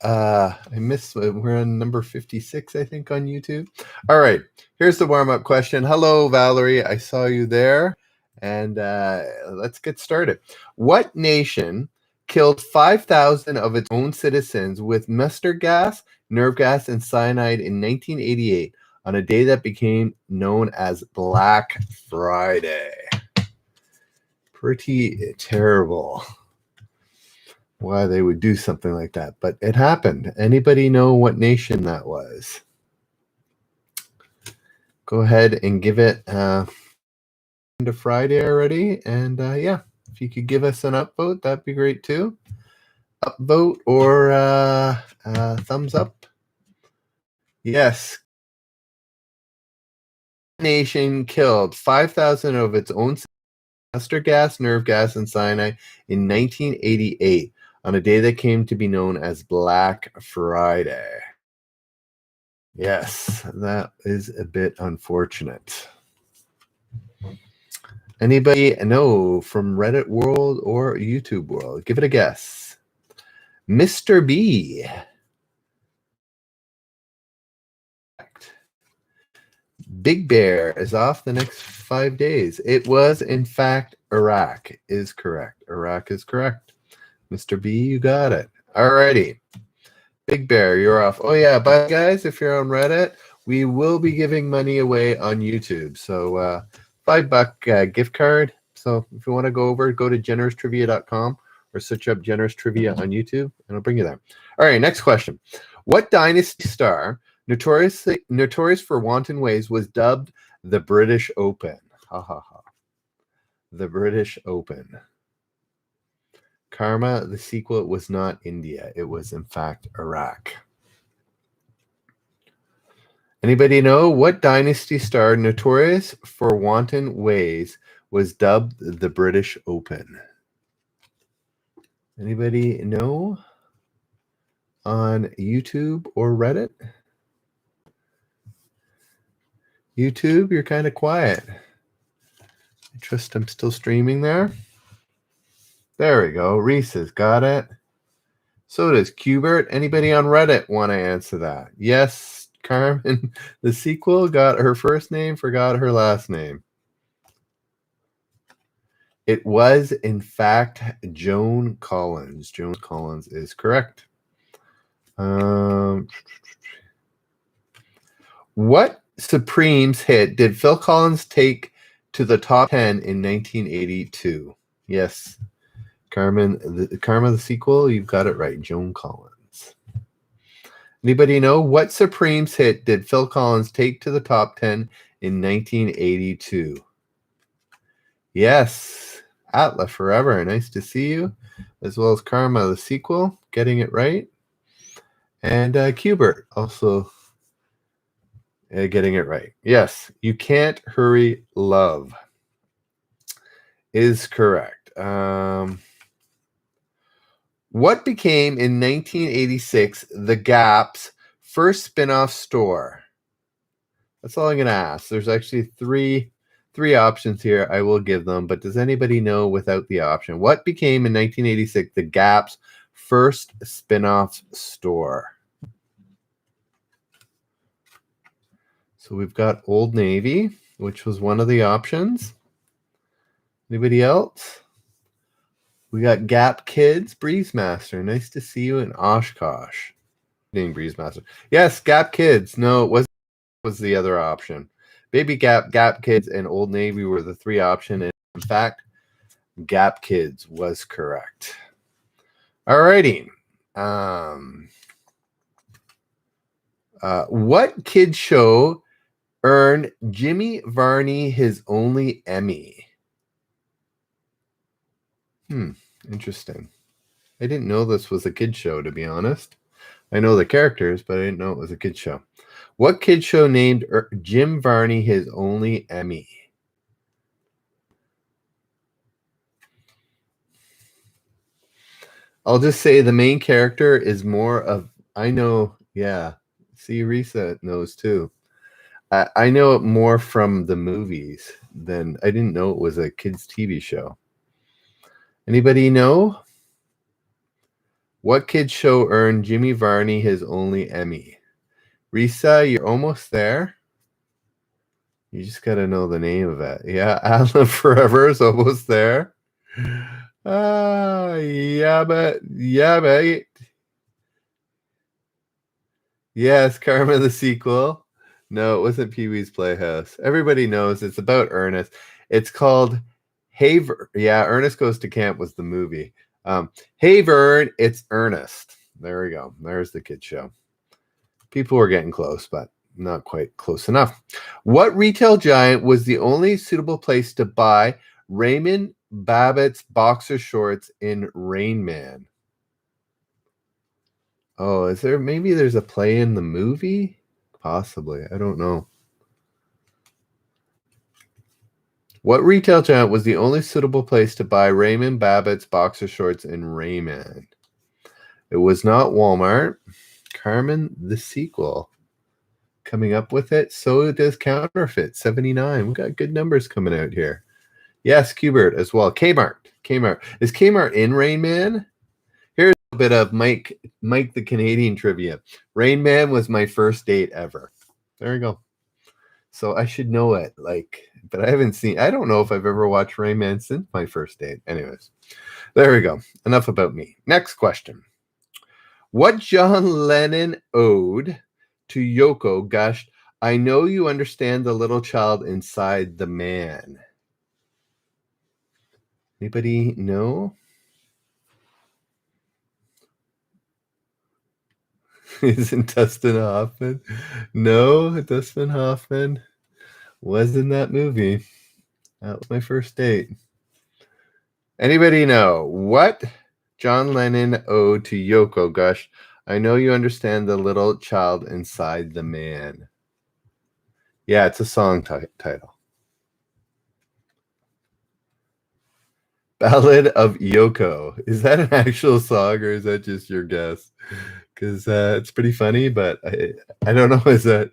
I missed. We're on number 56, I think, on YouTube. All right. Here's the warm-up question. Hello, Valerie. I saw you there. And let's get started. What nation killed 5,000 of its own citizens with mustard gas, nerve gas, and cyanide in 1988 on a day that became known as Black Friday? Pretty terrible why they would do something like that, but it happened. Anybody know what nation that was? Go ahead and give it into Friday already, and yeah, if you could give us an upvote, that'd be great too. Upvote or thumbs up. Yes. Nation killed 5,000 of its own mustard gas, nerve gas, and cyanide in 1988 on a day that came to be known as Black Friday. Yes, that is a bit unfortunate. Anybody know from Reddit world or YouTube world? Give it a guess. Mr. B. Big Bear is off the next 5 days. It was, in fact, Iraq is correct. Iraq is correct. Mr. B, you got it. Alrighty. Big Bear, you're off. Oh, yeah. But, guys, if you're on Reddit, we will be giving money away on YouTube. So, $5 gift card. So, if you want to go over, go to generoustrivia.com or search up Generous Trivia on YouTube, and it'll bring you there. All right, next question. What dynasty star, notorious for wanton ways, was dubbed the British Open? Ha ha ha. The British Open. Karma, the sequel, was not India. It was, in fact, Iraq. Anybody know what dynasty star, notorious for wanton ways, was dubbed the British Open? Anybody know on YouTube or Reddit? YouTube, you're kind of quiet. I trust I'm still streaming there. There we go. Reese has got it. So does Qbert. Anybody on Reddit want to answer that? Yes, Carmen. The sequel got her first name, forgot her last name. It was, in fact, Joan Collins. Joan Collins is correct. What Supremes hit did Phil Collins take to the top 10 in 1982? Yes, Karma, the sequel, you've got it right. Joan Collins. Anybody know what Supremes hit did Phil Collins take to the top 10 in 1982? Yes, Atla Forever. Nice to see you, as well as Karma, the sequel, getting it right. And Qbert also getting it right. Yes, You Can't Hurry Love is correct. What became in 1986 The Gap's first spin-off store? That's all I'm going to ask. There's actually three options here. I will give them, but does anybody know without the option? What became in 1986 The Gap's first spin-off store? So we've got Old Navy, which was one of the options. Anybody else? We got Gap Kids, Breezemaster. Nice to see you in Oshkosh. Name Breezemaster. Yes, Gap Kids. No, it was the other option. Baby Gap, Gap Kids, and Old Navy were the three options. And in fact, Gap Kids was correct. Alrighty. What kid show earned Jimmy Varney his only Emmy? Interesting. I didn't know this was a kid show, to be honest. I know the characters, but I didn't know it was a kid show. What kid show named Jim Varney his only Emmy? I'll just say the main character is more of, I know, yeah. See, Risa knows too. I know it more from the movies than, I didn't know it was a kids' TV show. Anybody know? What kids show earned Jimmy Varney his only Emmy? Risa, you're almost there. You just got to know the name of it. Yeah, Alan Forever is almost there. Yeah, but yes, Karma the sequel. No, it wasn't Pee-wee's Playhouse. Everybody knows it's about Ernest. It's called Hey yeah, Ernest Goes to Camp was the movie. Hey Vern, it's Ernest. There we go. There's the kid show. People were getting close, but not quite close enough. What retail giant was the only suitable place to buy Raymond Babbitt's boxer shorts in Rain Man? Oh, is there maybe there's a play in the movie? Possibly. I don't know. What retail giant was the only suitable place to buy Raymond Babbitt's boxer shorts in Rayman? It was not Walmart. Carmen the sequel. Coming up with it. So does Counterfeit 79. We got good numbers coming out here. Yes, Qbert as well. Kmart. Kmart. Is Kmart in Rain Man? Here's a bit of Mike the Canadian trivia. Rain Man was my first date ever. There you go. So I should know it. But I haven't seen. I don't know if I've ever watched Rain Man since my first date. Anyways, there we go. Enough about me. Next question. What John Lennon ode to Yoko gushed, "I know you understand the little child inside the man"? Anybody know? Isn't Dustin Hoffman? No, Dustin Hoffman was in that movie. That was my first date. Anybody know what John Lennon ode to Yoko gushed, "I know you understand the little child inside the man"? Yeah, it's a song title. Ballad of Yoko. Is that an actual song or is that just your guess? Because it's pretty funny, but I don't know. Is that?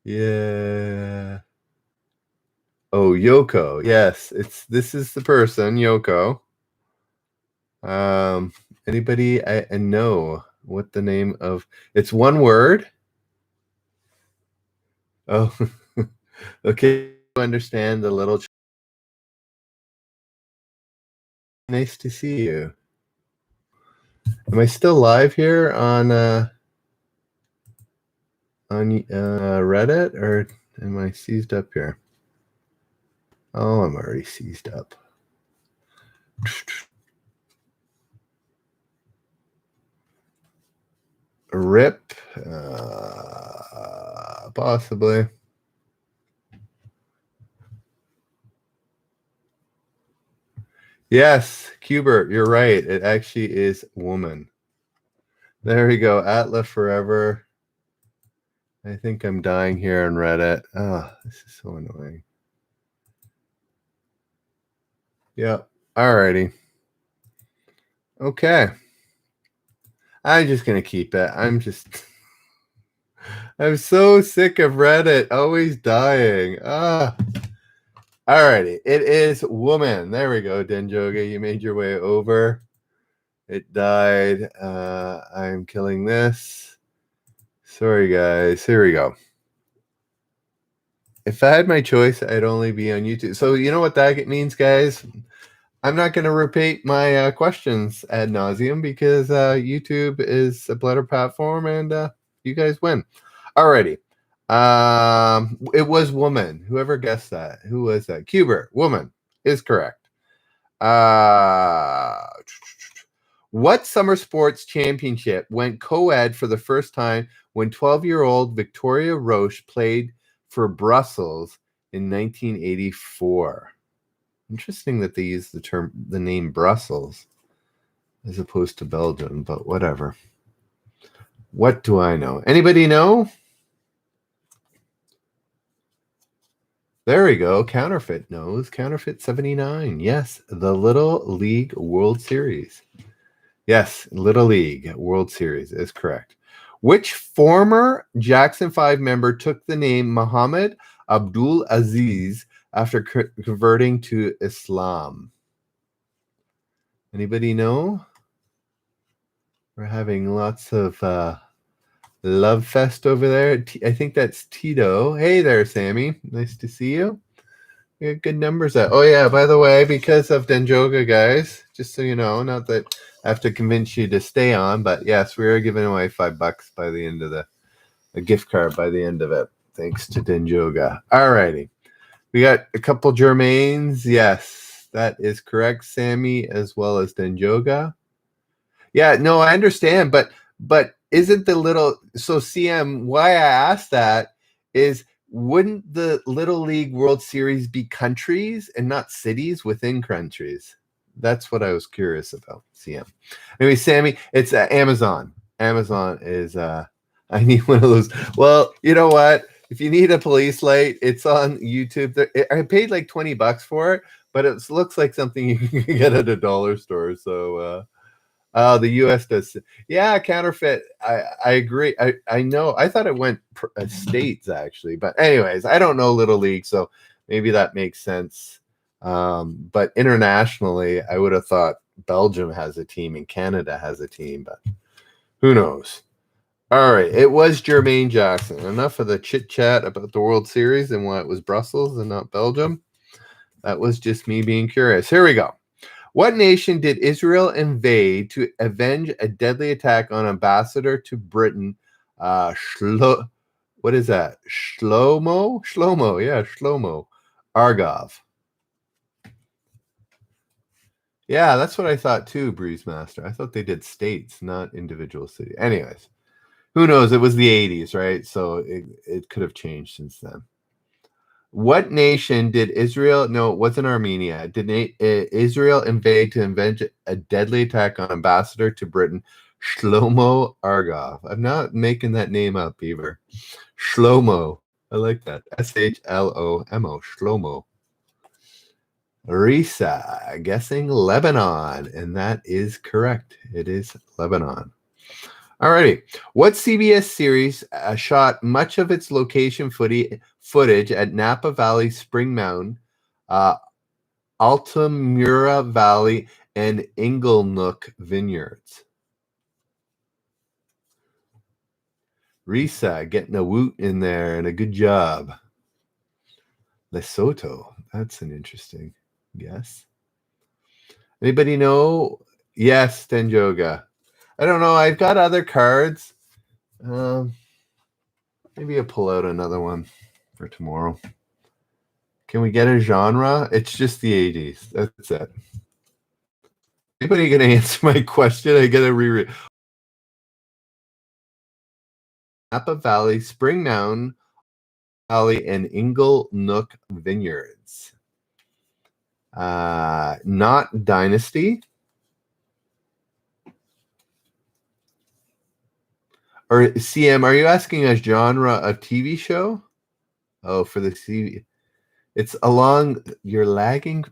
Yeah. Oh, Yoko. Yes, this is the person, Yoko. Anybody I know what the name of? It's one word. Oh, okay. Understand the little. Nice to see you. Am I still live here on Reddit, or am I seized up here? Oh, I'm already seized up. Rip, possibly. Yes, Qbert, you're right. It actually is woman. There we go. Atla forever. I think I'm dying here on Reddit. Oh, this is so annoying. Yep. Alrighty. Okay. I'm just gonna keep it. I'm so sick of Reddit always dying. Alrighty. It is woman. There we go, Denjoga. You made your way over. It died. I'm killing this. Sorry, guys. Here we go. If I had my choice, I'd only be on YouTube. So you know what that means, guys? I'm not going to repeat my questions ad nauseum because YouTube is a better platform and you guys win. Alrighty. It was woman. Whoever guessed that. Who was that? Qbert. Woman is correct. What summer sports championship went co-ed for the first time when 12-year-old Victoria Roche played for Brussels in 1984? Interesting that they use the name Brussels as opposed to Belgium, but whatever. What do I know? Anybody know? There we go. Counterfeit knows. Counterfeit 79. Yes, the Little League World Series. Yes, Little League World Series is correct. Which former Jackson 5 member took the name Muhammad Abdul Aziz after converting to Islam? Anybody know? We're having lots of love fest over there. I think that's Tito. Hey there, Sammy. Nice to see you. We got good numbers out. Oh yeah, by the way, because of Denjoga, guys, just so you know, not that I have to convince you to stay on, but yes, we are giving away $5 by the end of a gift card by the end of it, thanks to Denjoga. Alrighty. We got a couple Germains. Yes, that is correct. Sammy as well as Denjoga. Yeah, no, I understand, but isn't the little so CM? Why I asked that is wouldn't the Little League World Series be countries and not cities within countries? That's what I was curious about. CM. Anyway, Sammy, it's Amazon. Amazon is I need one of those. Well, you know what? If you need a police light, it's on YouTube. I paid like $20 for it, but it looks like something you can get at a dollar store. So the U.S. does. Yeah, counterfeit. I agree. I know. I thought it went states actually, but anyways, I don't know Little League, so maybe that makes sense. But internationally, I would have thought Belgium has a team and Canada has a team, but who knows? All right, it was Jermaine Jackson. Enough of the chit chat about the World Series and why it was Brussels and not Belgium. That was just me being curious. Here we go. What nation did Israel invade to avenge a deadly attack on ambassador to Britain? What is that? Shlomo Argov. Yeah, that's what I thought too, Breeze Master. I thought they did states, not individual cities. Anyways, who knows? It was the 80s, right? So it could have changed since then. What nation did Israel? No, it wasn't Armenia. Did Israel invade to avenge a deadly attack on ambassador to Britain, Shlomo Argov? I'm not making that name up, Beaver. Shlomo. I like that. Shlomo. Shlomo. Risa, guessing Lebanon, and that is correct. It is Lebanon. Alrighty. What CBS series shot much of its location footage at Napa Valley, Spring Mountain, Altamura Valley, and Inglenook Vineyards? Risa getting a woot in there and a good job. Lesotho. That's an interesting guess. Anybody know? Yes, Tenjoga. I don't know. I've got other cards. Maybe I'll pull out another one for tomorrow. Can we get a genre? It's just the 80s. That's it. Anybody gonna answer my question? I gotta reread. Napa Valley, Spring Mountain Valley, and Inglenook Vineyards. Not Dynasty. Or CM, are you asking a genre of TV show? Oh, for the TV. It's along, you're lagging.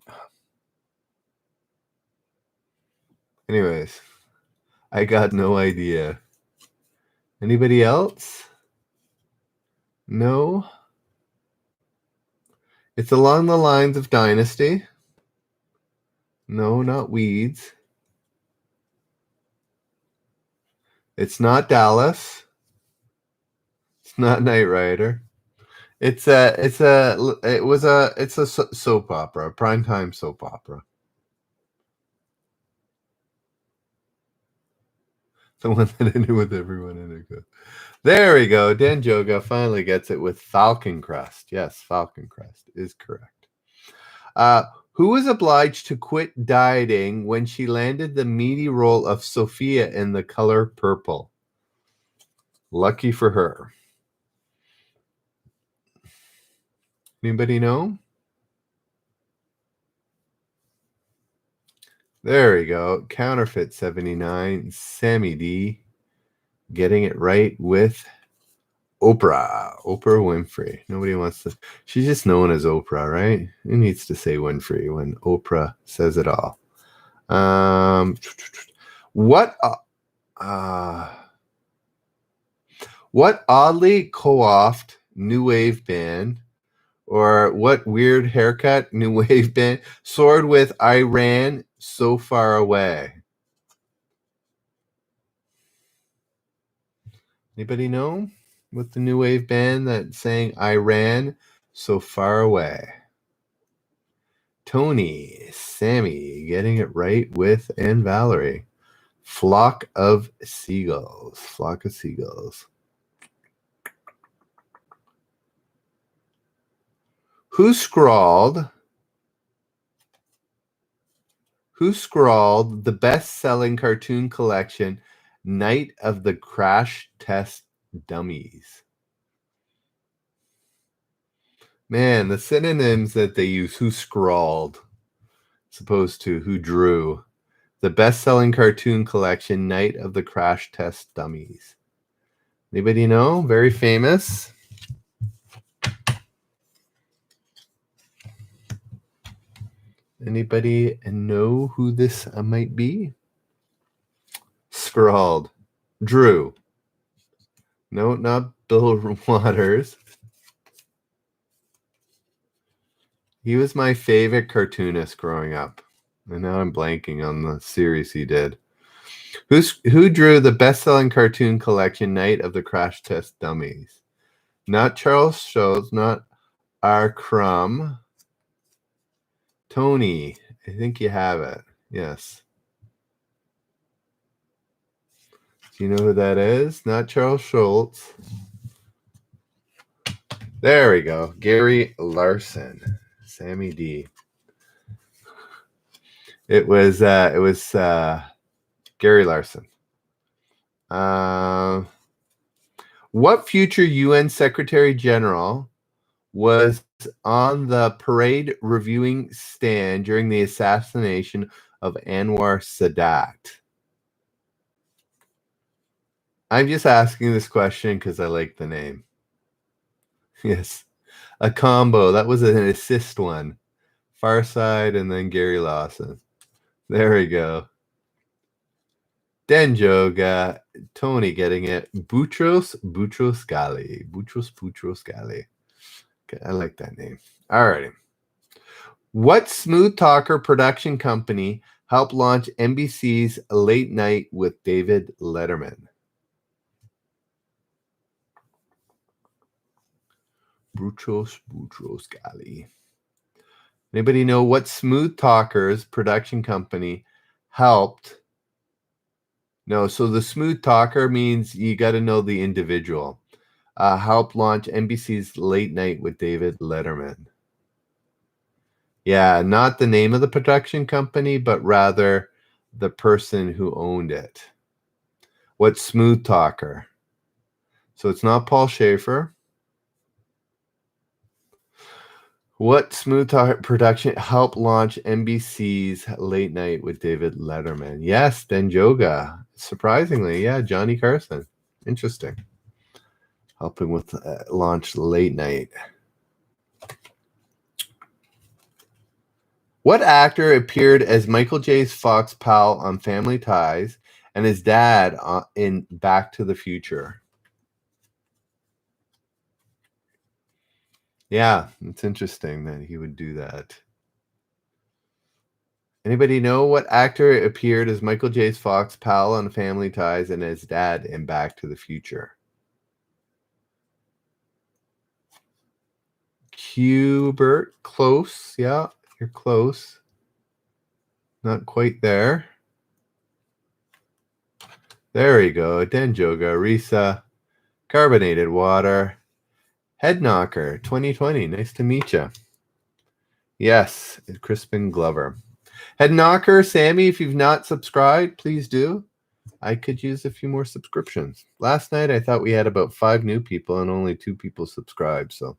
Anyways, I got no idea. Anybody else? No. It's along the lines of Dynasty. No, not Weeds. It's not Dallas. It's not Knight Rider. It's a soap opera, primetime soap opera. The one that ended with everyone in it. There we go. Denjoga finally gets it with Falcon Crest. Yes, Falcon Crest is correct. Who was obliged to quit dieting when she landed the meaty role of Sophia in The Color Purple? Lucky for her. Anybody know? There we go. Counterfeit 79. Sammy D getting it right with Oprah. Oprah Winfrey. Nobody wants to. She's just known as Oprah, right? Who needs to say Winfrey when Oprah says it all? What oddly coiffed new wave band, or what weird haircut new wave band soared with Iran so far away? Anybody know what the new wave band that sang I Ran So Far Away? Tony, Sammy, getting it right with, and Valerie. Flock of Seagulls. Flock of Seagulls. Who scrawled the best-selling cartoon collection, Night of the Crash Test Dummies? Man, the synonyms that they use, who scrawled, as opposed to who drew. The best-selling cartoon collection, Night of the Crash Test Dummies. Anybody know? Very famous. Anybody know who this might be? Scrawled. Drew. No, not Bill Waters. He was my favorite cartoonist growing up. And now I'm blanking on the series he did. Who drew the best-selling cartoon collection, Night of the Crash Test Dummies? Not Charles Schulz, not R. Crumb. Tony, I think you have it. Yes. Do you know who that is? Not Charles Schulz. There we go. Gary Larson. Sammy D. It was Gary Larson. What future UN Secretary General was on the parade reviewing stand during the assassination of Anwar Sadat? I'm just asking this question because I like the name. Yes, a combo. That was an assist one. Far Side and then Gary Lawson. There we go. Denjoga, Tony getting it. Boutros Ghali. Boutros Ghali. Okay, I like that name. All righty. What Smooth Talker production company helped launch NBC's Late Night with David Letterman? Boutros Ghali. Anybody know what Smooth Talker's production company helped? No, so the Smooth Talker means you got to know the individual. Helped launch NBC's Late Night with David Letterman. Yeah, not the name of the production company, but rather the person who owned it. What Smooth Talker? So it's not Paul Schaefer. What Smooth Talker production helped launch NBC's Late Night with David Letterman? Yes, Denjoga. Surprisingly, yeah, Johnny Carson. Interesting. Helping with launch Late Night. What actor appeared as Michael J. Fox's pal on Family Ties and his dad in Back to the Future? Yeah, it's interesting that he would do that. Anybody know what actor appeared as Michael J. Fox's pal on Family Ties and his dad in Back to the Future? Hubert, close. Yeah, you're close. Not quite there. There we go. Denjoga, Risa, Carbonated Water, Head Knocker, 2020. Nice to meet you. Yes, Crispin Glover. Head Knocker, Sammy, if you've not subscribed, please do. I could use a few more subscriptions. Last night, I thought we had about 5 new people and only 2 people subscribed. So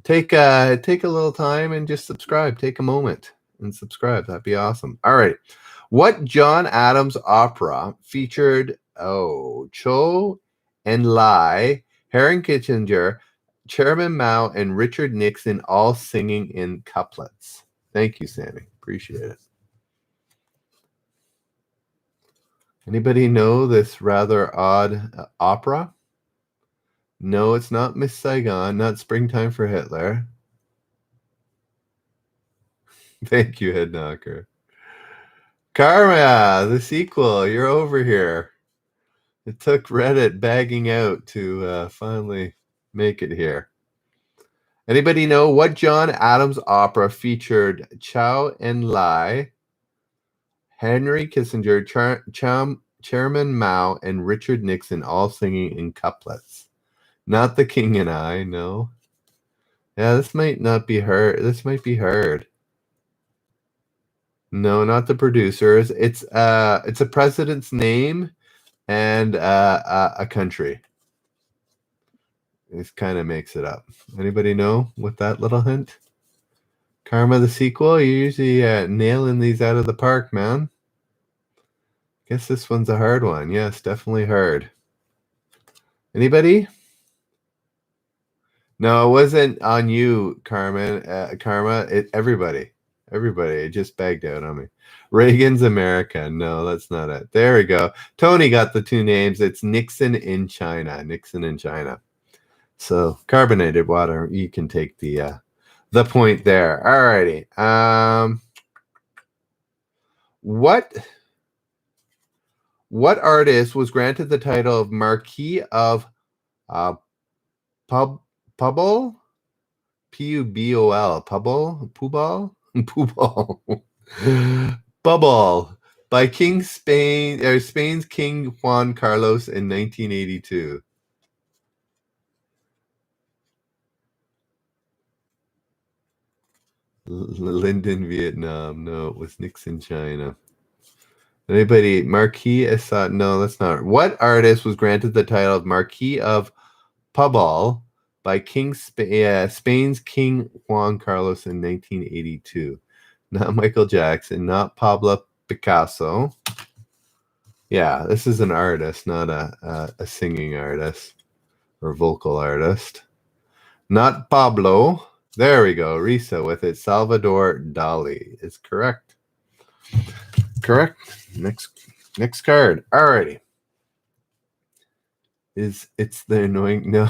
take a little time and just subscribe. Take a moment and subscribe. That'd be awesome. All right. What John Adams opera featured Cho and Lai, Henry Kissinger, Chairman Mao, and Richard Nixon all singing in couplets? Thank you, Sammy. Appreciate it. Anybody know this rather odd opera? No, it's not Miss Saigon, not Springtime for Hitler. Thank you, Head Knocker. Karma, the sequel, you're over here. It took Reddit bagging out to finally make it here. Anybody know what John Adams opera featured Chow En Lai, Henry Kissinger, Chairman Mao, and Richard Nixon all singing in couplets? Not The King and I, no. Yeah, this might not be heard. This might be heard. No, not the producers. It's a president's name and a country. This kind of makes it up. Anybody know with that little hint? Karma the sequel. You're usually nailing these out of the park, man. Guess this one's a hard one. Yes, definitely hard. Anybody? No, it wasn't on you, Carmen. Karma. Everybody. It just bagged out on me. Reagan's America. No, that's not it. There we go. Tony got the two names. It's Nixon in China. Nixon in China. So carbonated water. You can take the point there. Alrighty. What artist was granted the title of Marquis of Pubol? Pubol? Pubol? Bubble by Spain's King Juan Carlos in 1982. Linden, Vietnam. No, it was Nixon, China. Anybody? Marquis Assad? No, that's not. What artist was granted the title of Marquis of Pubol by Spain's King Juan Carlos in 1982? Not Michael Jackson, not Pablo Picasso. Yeah, this is an artist, not a singing artist or vocal artist. Not Pablo. There we go. Risa with it. Salvador Dali is correct. Correct. Next card. Alrighty. It's the annoying? No,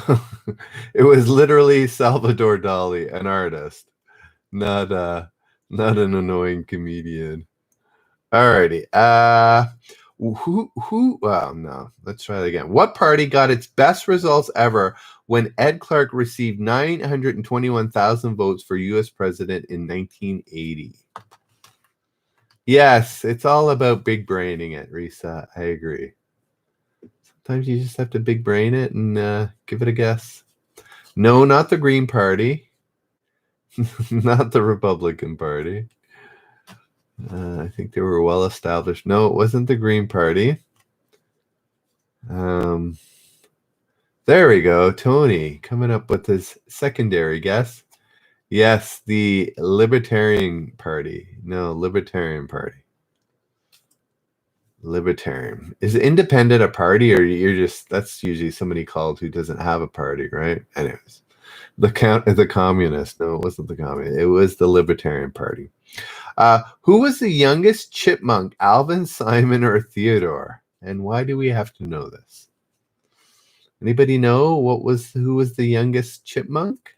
it was literally Salvador Dali, an artist, not an annoying comedian. Alrighty. Who? Well, no. Let's try it again. What party got its best results ever when Ed Clark received 921,000 votes for U.S. president in 1980? Yes, it's all about big braining it, Risa. I agree. Sometimes you just have to big brain it and give it a guess. No, not the Green Party. Not the Republican Party. I think they were well established. No, it wasn't the Green Party. There we go. Tony coming up with his secondary guess. Yes, the Libertarian Party. No, Libertarian Party. Libertarian. Is independent a party, or you're just, that's usually somebody called who doesn't have a party, right? Anyways, the communist. No, it wasn't the communist. It was the Libertarian Party. Who was the youngest chipmunk, Alvin, Simon, or Theodore? And why do we have to know this? Anybody know who was the youngest chipmunk?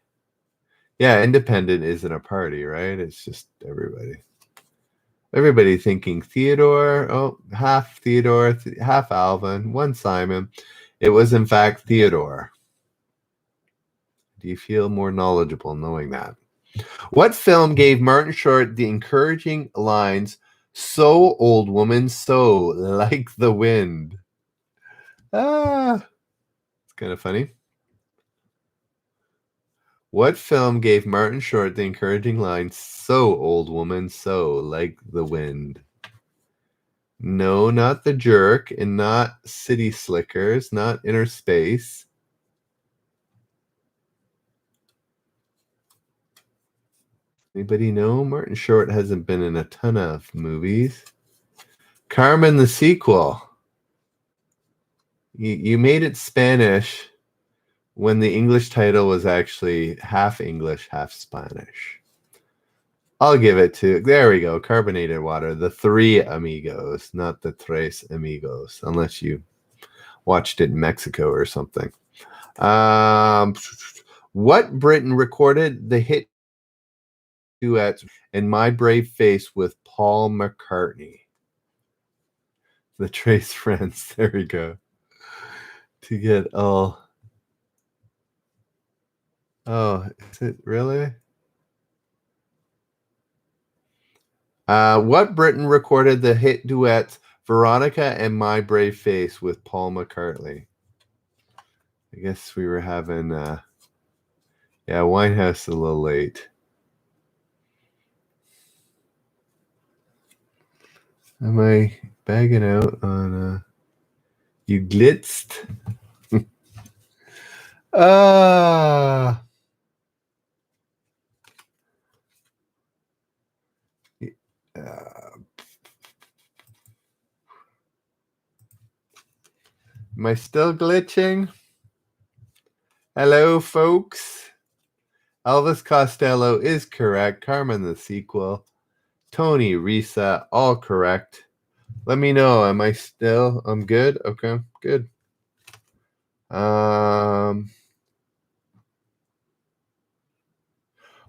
Yeah, independent isn't a party, right? It's just everybody. Everybody thinking Theodore. Oh, half Theodore, half Alvin, one Simon. It was, in fact, Theodore. Do you feel more knowledgeable knowing that? What film gave Martin Short the encouraging lines, "So, old woman, so, like the wind"? It's kind of funny. What film gave Martin Short the encouraging line, "So, old woman, so, like the wind"? No, not The Jerk, and not City Slickers, not Inner Space. Anybody know? Martin Short hasn't been in a ton of movies. Carmen the sequel. You made it Spanish when the English title was actually half English, half Spanish. I'll give it to, there we go, Carbonated Water, The Three Amigos, not The Tres Amigos, unless you watched it in Mexico or something. What Britain recorded the hit duet "In My Brave Face" with Paul McCartney? The Trace Friends, there we go. to get all. Oh, is it really? What Britain recorded the hit duets Veronica and My Brave Face with Paul McCartney? I guess we were having, Winehouse a little late. Am I bagging out on you glitzed? Ah. Am I still glitching? Hello, folks. Elvis Costello is correct. Carmen, the sequel. Tony, Risa, all correct. Let me know. Am I still? I'm good. Okay, good.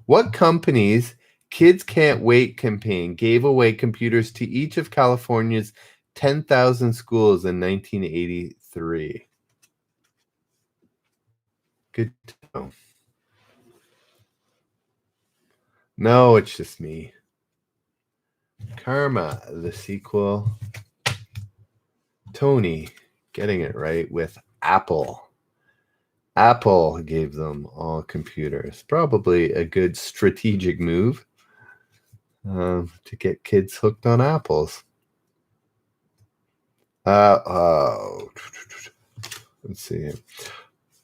What company's Kids Can't Wait campaign gave away computers to each of California's 10,000 schools in 1983? Good to know. No, it's just me. Karma, the sequel. Tony, getting it right with Apple. Apple gave them all computers. Probably a good strategic move to get kids hooked on apples. Let's see.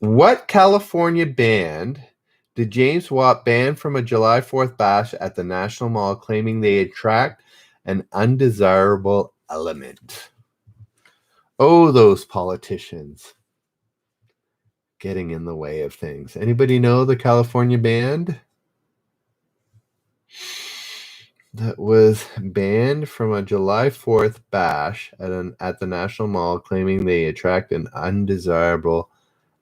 What California band did James Watt ban from a July 4th bash at the National Mall, claiming they attract an undesirable element? Oh, those politicians getting in the way of things. Anybody know the California band that was banned from a July 4th bash at the National Mall, claiming they attract an undesirable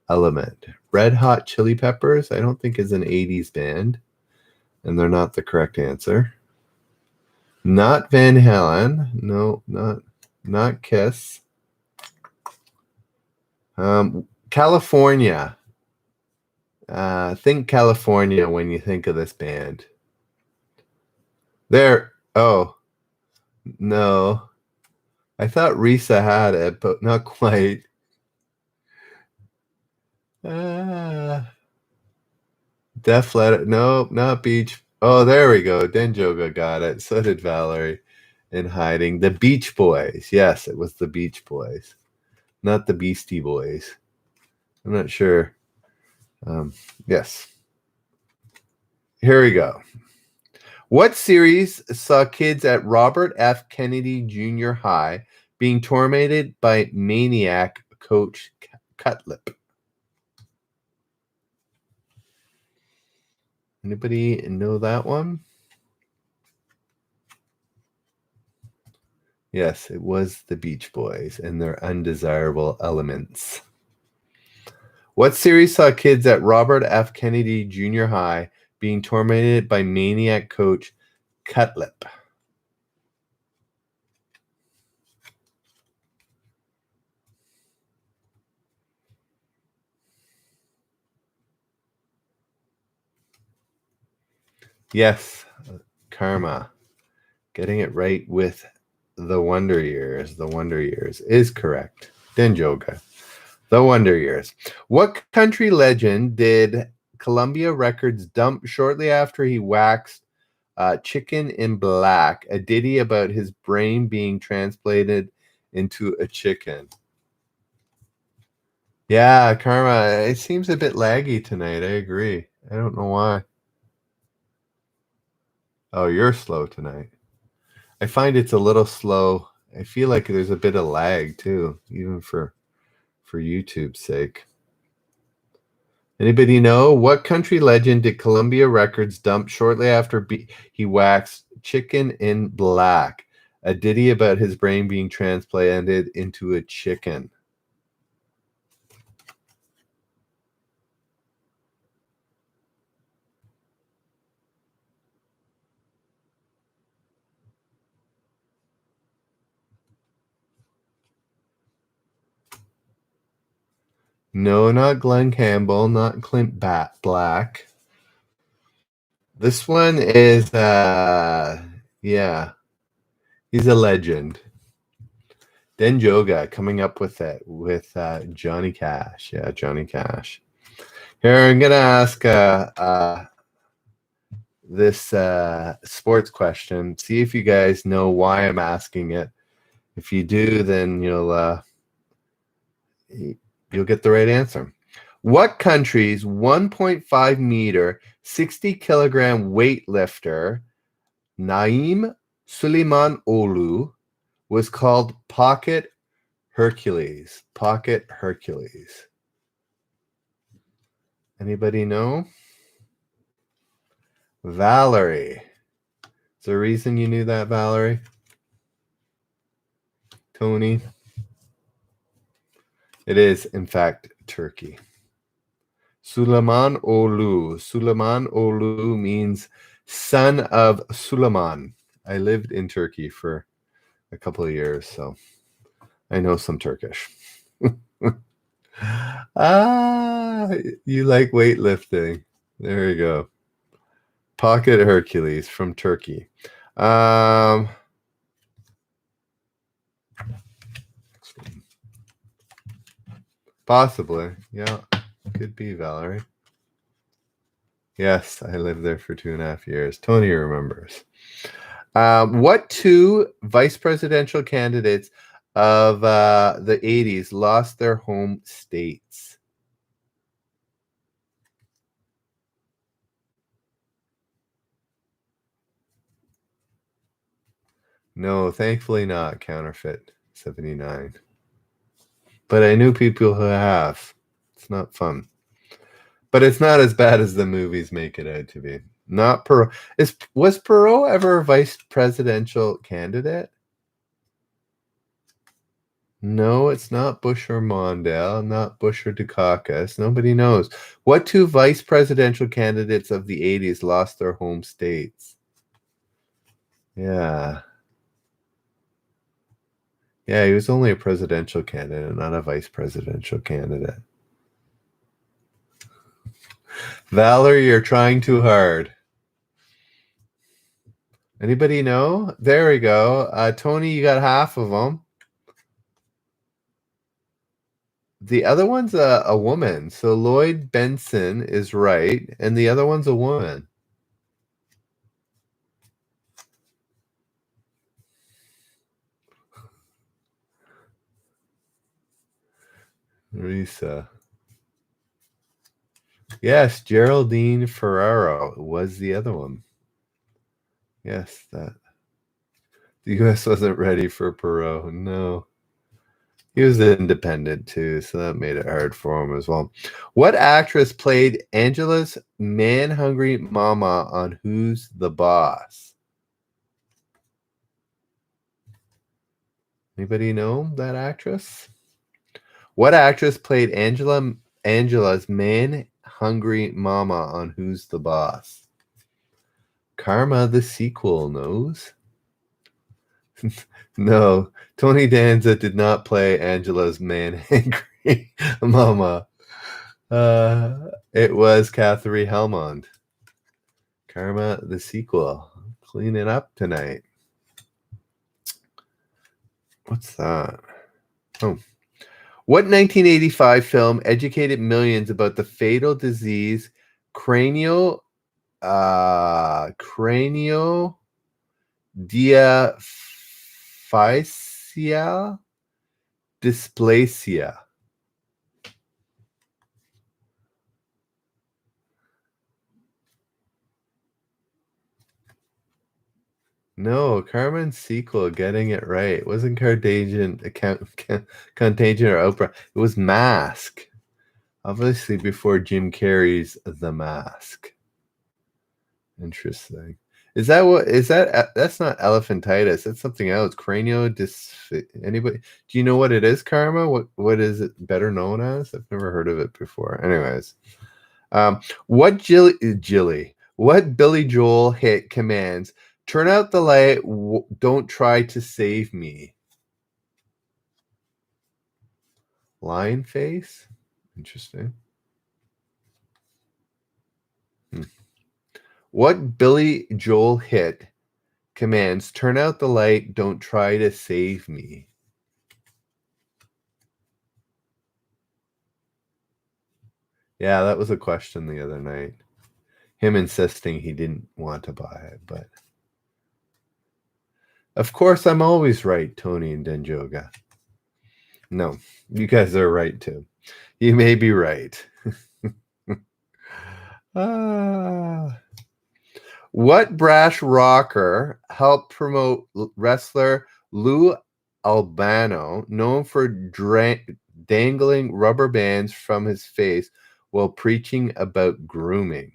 element? Red Hot Chili Peppers, I don't think is an 80s band, and they're not the correct answer. Not Van Halen. No, not Kiss. California. Think California when you think of this band. Oh, no. I thought Risa had it, but not quite. Def Leppard. Nope, not Beach. Oh, there we go. Denjoga got it. So did Valerie in hiding. The Beach Boys. Yes, it was the Beach Boys, not the Beastie Boys. I'm not sure. Yes. Here we go. What series saw kids at Robert F. Kennedy Jr. High being tormented by maniac Coach Cutlip? Anybody know that one? Yes, it was the Beach Boys and their undesirable elements. What series saw kids at Robert F. Kennedy Jr. High being tormented by maniac Coach Cutlip? Yes, Karma. Getting it right with The Wonder Years. The Wonder Years is correct. Denjoga. The Wonder Years. What country legend did Columbia Records dump shortly after he waxed Chicken in Black, a ditty about his brain being transplanted into a chicken? Yeah, Karma, it seems a bit laggy tonight. I agree. I don't know why. Oh, you're slow tonight. I find it's a little slow. I feel like there's a bit of lag too, even for YouTube's sake. Anybody know what country legend did Columbia Records dump shortly after he waxed Chicken in Black, a ditty about his brain being transplanted into a chicken? No, not Glenn Campbell, not Clint Black. This one is, yeah, he's a legend. Den Joga coming up with it with Johnny Cash. Yeah, Johnny Cash. Here, I'm going to ask this sports question. See if you guys know why I'm asking it. If you do, then you'll get the right answer. What country's 1.5 meter, 60 kilogram weightlifter, Naim Suleiman-Olu, was called Pocket Hercules? Pocket Hercules. Anybody know? Valerie. Is there a reason you knew that, Valerie? Tony? It is, in fact, Turkey. Suleiman-Olu. Suleiman-Olu means son of Suleiman. I lived in Turkey for a couple of years, so I know some Turkish. You like weightlifting. There you go. Pocket Hercules from Turkey. Possibly. Yeah, could be, Valerie. Yes, I lived there for 2.5 years. Tony remembers. What two vice presidential candidates of the 80s lost their home states? No, thankfully not. Counterfeit 79. But I knew people who have. It's not fun. But it's not as bad as the movies make it out to be. Not Perot. Was Perot ever a vice presidential candidate? No, it's not Bush or Mondale, not Bush or Dukakis. Nobody knows. What two vice presidential candidates of the 80s lost their home states? Yeah. Yeah, he was only a presidential candidate, not a vice presidential candidate. Valerie, you're trying too hard. Anybody know? There we go. Tony, you got half of them. The other one's a woman. So Lloyd Benson is right, and the other one's a woman. Risa. Yes, Geraldine Ferraro was the other one. Yes, that. The U.S. wasn't ready for Perot. No. He was independent too, so that made it hard for him as well. What actress played Angela's man-hungry mama on Who's the Boss? Anybody know that actress? What actress played Angela's man-hungry mama on Who's the Boss? Karma, the sequel, knows. No, Tony Danza did not play Angela's man-hungry mama. It was Catherine Helmond. Karma, the sequel. Cleaning up tonight. What's that? Oh. What 1985 film educated millions about the fatal disease craniodiaphyseal dysplasia? No, Carmen Sequel getting it right. It wasn't Contagion or Oprah. It was Mask. Obviously before Jim Carrey's The Mask. Interesting. Is that that's not elephantitis. That's something else. Anybody? Do you know what it is, Karma? What is it better known as? I've never heard of it before. Anyways. What what Billy Joel hit commands? Turn out the light. Don't try to save me. Lion face? Interesting. What Billy Joel hit commands turn out the light, don't try to save me? Yeah, that was a question the other night. Him insisting he didn't want to buy it, but of course I'm always right, Tony and Denjoga. No, you guys are right too. You may be right. What brash rocker helped promote wrestler Lou Albano, known for dangling rubber bands from his face while preaching about grooming?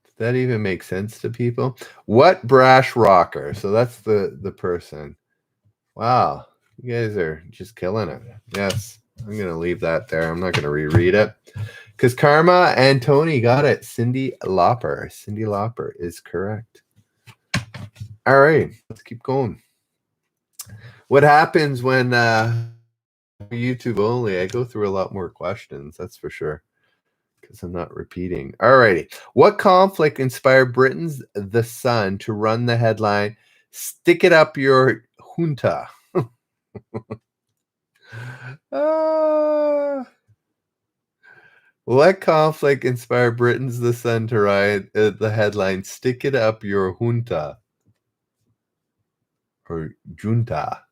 Does that even make sense to people? What brash rocker? So that's the person. Wow, you guys are just killing it. Yes, I'm gonna leave that there. I'm not gonna reread it because Karma and Tony got it. Cyndi Lauper. Cyndi Lauper is correct. All right, let's keep going. What happens when YouTube only? I go through a lot more questions, that's for sure, because I'm not repeating. All righty. What conflict inspired Britain's The Sun to run the headline, "Stick it up your junta"? What conflict inspired Britain's The Sun to write the headline, "Stick it up your junta"? Or junta.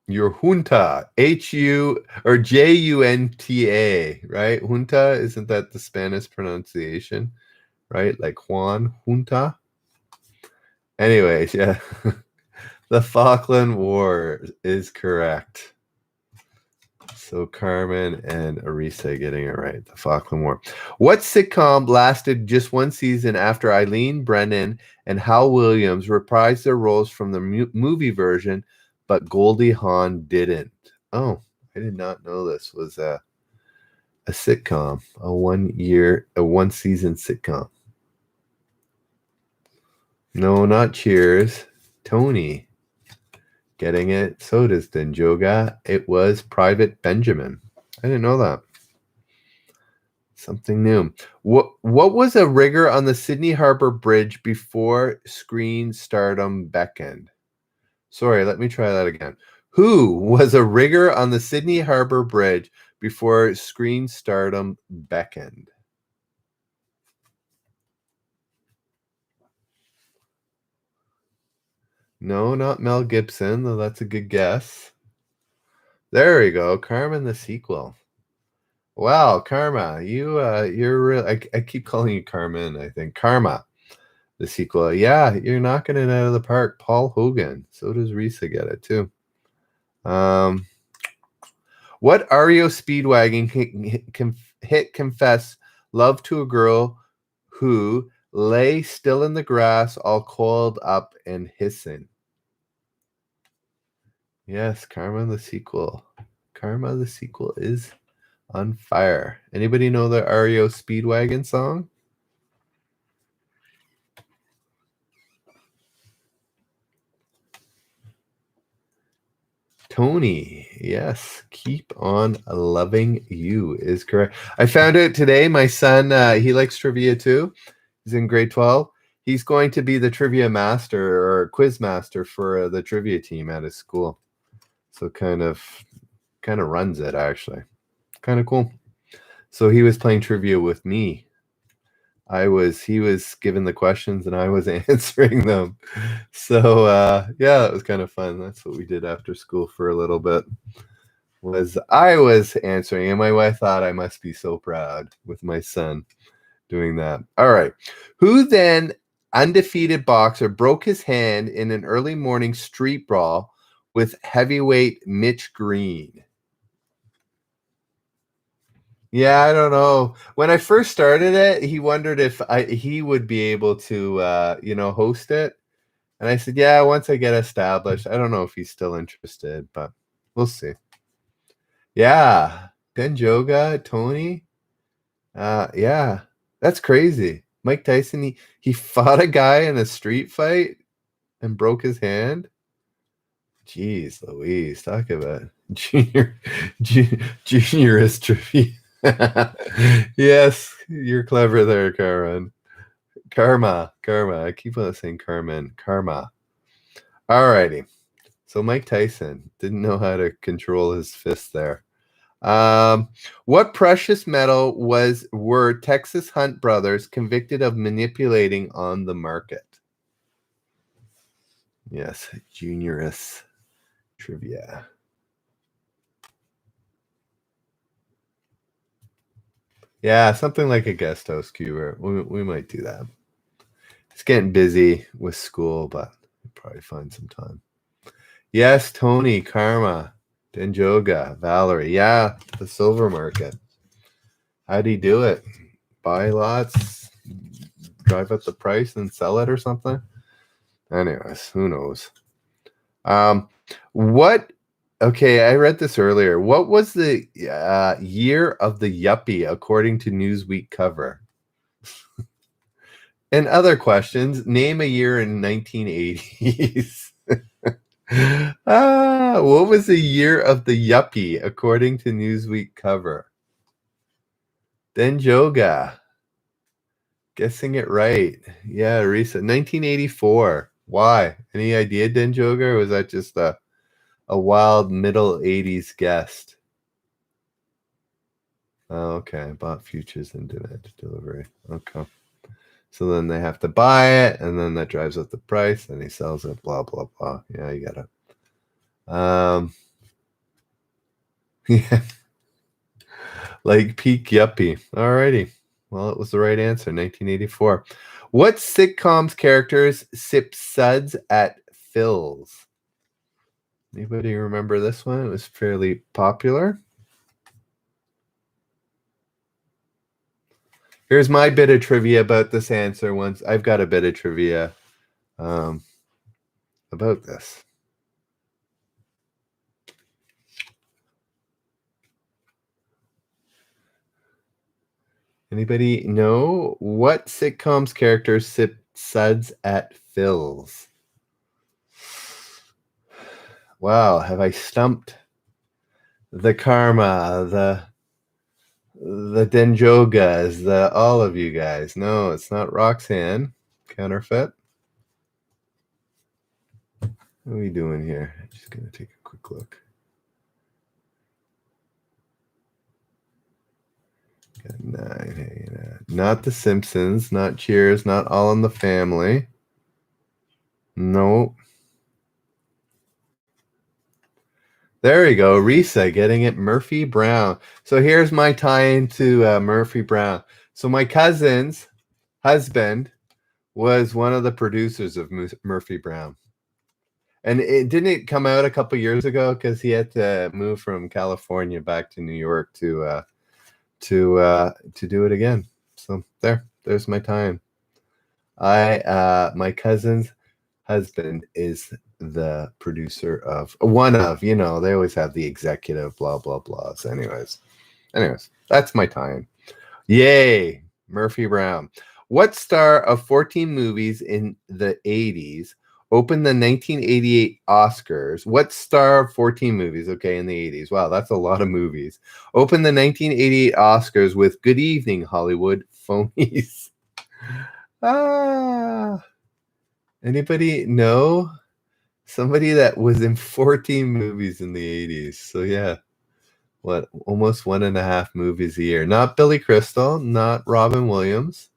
Your junta, H-U or J-U-N-T-A, right? Junta, isn't that the Spanish pronunciation, right? Like Juan, junta. Anyways, yeah. The Falkland War is correct. So Carmen and Arisa getting it right. The Falkland War. What sitcom lasted just one season after Eileen Brennan and Hal Williams reprised their roles from the movie version, but Goldie Hawn didn't? Oh, I did not know this was a sitcom, a 1 season sitcom. No, not Cheers. Tony getting it. So does Denjoga. It was Private Benjamin. I didn't know that. Something new. What was a rigger on the Sydney Harbour Bridge before screen stardom beckoned? Sorry, let me try that again. Who was a rigger on the Sydney Harbour Bridge before screen stardom beckoned? No, not Mel Gibson, though that's a good guess. There we go. Carmen the sequel. Wow, Karma, you're real. I keep calling you Carmen. I think Karma, the sequel. Yeah, you're knocking it out of the park. Paul Hogan. So does Risa get it too. What REO Speedwagon hit confess love to a girl who lay still in the grass, all coiled up and hissing? Yes, Karma the sequel. Karma the sequel is on fire. Anybody know the REO Speedwagon song? Tony, yes, keep on loving you is correct. I found out today. My son, he likes trivia too. He's in grade 12. He's going to be the trivia master or quiz master for the trivia team at his school. So kind of runs it actually. Kind of cool. So he was playing trivia with me. He was given the questions and I was answering them. So yeah, that was kind of fun. That's what we did after school for a little bit. I was answering, and my wife thought I must be so proud with my son doing that. All right. Who then, undefeated boxer, broke his hand in an early morning street brawl with heavyweight Mitch Green? Yeah, I don't know. When I first started it, he wondered if he would be able to, host it. And I said, yeah, once I get established. I don't know if he's still interested, but we'll see. Yeah, Denjoga, Tony. Yeah, that's crazy. Mike Tyson, he fought a guy in a street fight and broke his hand. Jeez Louise, talk about juniorist trivia. Yes, you're clever there, Karen. Karma. I keep on saying Carmen. Karma. All righty. So Mike Tyson didn't know how to control his fist there. What precious metal were Texas Hunt brothers convicted of manipulating on the market? Yes, juniorist trivia. Yeah, something like a guest host, Cuber. We might do that. It's getting busy with school, but we'll probably find some time. Yes, Tony, Karma, Denjoga, Valerie. Yeah, the silver market. How'd he do it? Buy lots, drive up the price, and sell it or something? Anyways, who knows? Okay, I read this earlier. What was the year of the Yuppie according to Newsweek cover? And other questions, name a year in 1980s. What was the year of the Yuppie according to Newsweek cover? Denjoga. Guessing it right. Yeah, recent. 1984. Why? Any idea, Denjoga, or was that just a wild middle 80s guest? Oh, okay. Bought futures and demand delivery. Okay. So then they have to buy it, and then that drives up the price, and he sells it, blah, blah, blah. Yeah, you got it. Yeah. Like peak yuppie. Alrighty. Well, it was the right answer, 1984. What sitcom's characters sip suds at Phil's? Anybody remember this one? It was fairly popular. Here's my bit of trivia about this answer. Once I've got a bit of trivia about this. Anybody know what sitcom's characters sip suds at Phil's? Wow, have I stumped the Karma, the Denjogas, all of you guys? No, it's not Roxanne. Counterfeit. What are we doing here? I'm just going to take a quick look. Got 9 hanging out. Not The Simpsons, not Cheers, not All in the Family. Nope. There you go. Risa getting it. Murphy Brown. So here's my tie-in to Murphy Brown. So my cousin's husband was one of the producers of Murphy Brown. And didn't it come out a couple years ago because he had to move from California back to New York to do it again. So there's my time. My cousin's husband is the producer of one of, they always have the executive blah blah blah. So anyways, that's my time. Yay, Murphy Brown. What star of 14 movies in the 80s opened the 1988 Oscars? What star of 14 movies, okay, in the 80s? Wow, that's a lot of movies. Opened the 1988 Oscars with Good Evening Hollywood Phonies. Anybody know? Somebody that was in 14 movies in the 80s. So yeah, almost 1.5 movies a year. Not Billy Crystal, not Robin Williams.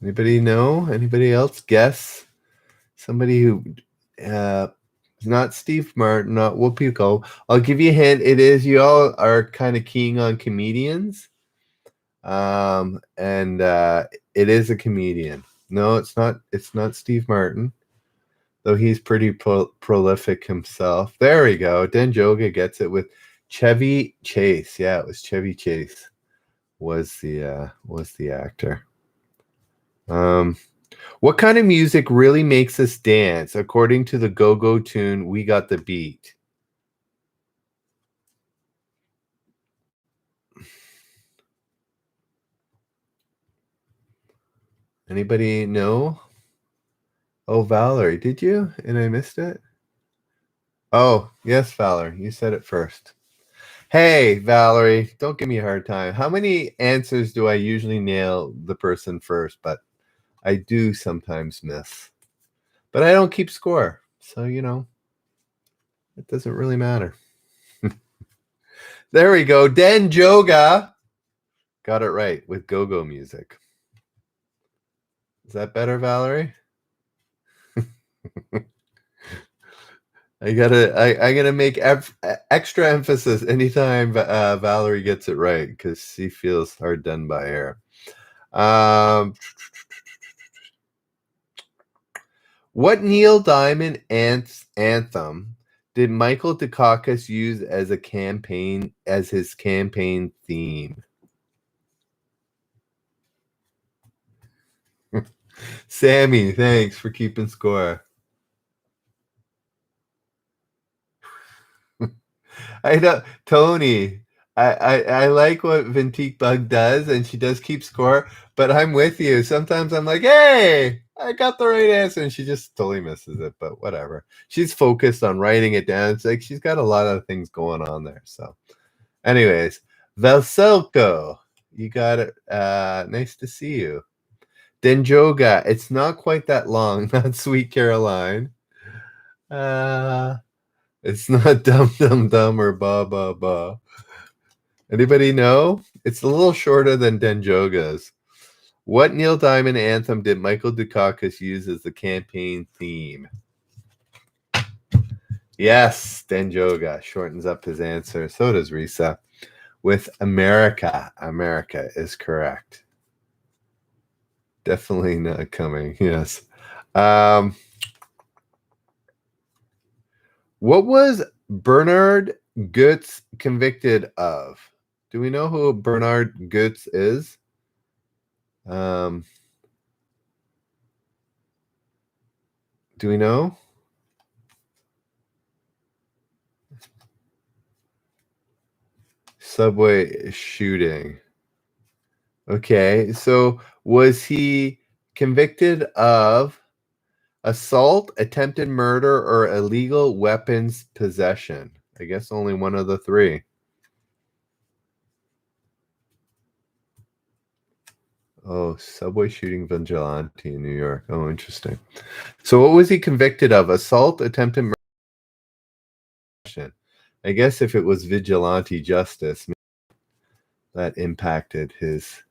Anybody know? Anybody else guess? Somebody who not Steve Martin, not Whoopi Goldberg. I'll give you a hint. It is, you all are kind of keying on comedians. And it is a comedian. No, it's not Steve Martin, though he's pretty prolific himself. There we go. Denjoga gets it with Chevy Chase. Yeah, it was Chevy Chase was the actor. What kind of music really makes us dance? According to the go-go tune, We Got the Beat. Anybody know? Oh, Valerie, did you? And I missed it? Oh, yes, Valerie, you said it first. Hey, Valerie, don't give me a hard time. How many answers do I usually nail the person first? But I do sometimes miss. But I don't keep score. So, it doesn't really matter. There we go. Den Joga got it right with go-go music. Is that better, Valerie? I'm gonna make extra emphasis anytime Valerie gets it right because she feels hard done by her. What Neil Diamond anthem did Michael Dukakis use as his campaign theme? Sammy, thanks for keeping score. I know, Tony. I like what Vintique Bug does, and she does keep score. But I'm with you. Sometimes I'm like, "Hey, I got the right answer," and she just totally misses it. But whatever. She's focused on writing it down. It's like she's got a lot of things going on there. So, anyways, Velselko, you got it. Nice to see you. Denjoga, it's not quite that long. Not Sweet Caroline. It's not Dum Dum Dum or Ba Ba Ba. Anybody know? It's a little shorter than Denjoga's. What Neil Diamond anthem did Michael Dukakis use as the campaign theme? Yes, Denjoga shortens up his answer. So does Risa. With America. America is correct. Definitely not coming. Yes. What was Bernard Goetz convicted of? Do we know who Bernard Goetz is? Do we know? Subway shooting. Okay, so was he convicted of assault, attempted murder, or illegal weapons possession? I guess only one of the three. Oh, subway shooting vigilante in New York. Oh, interesting. So what was he convicted of? Assault, attempted murder. I guess if it was vigilante justice, that impacted his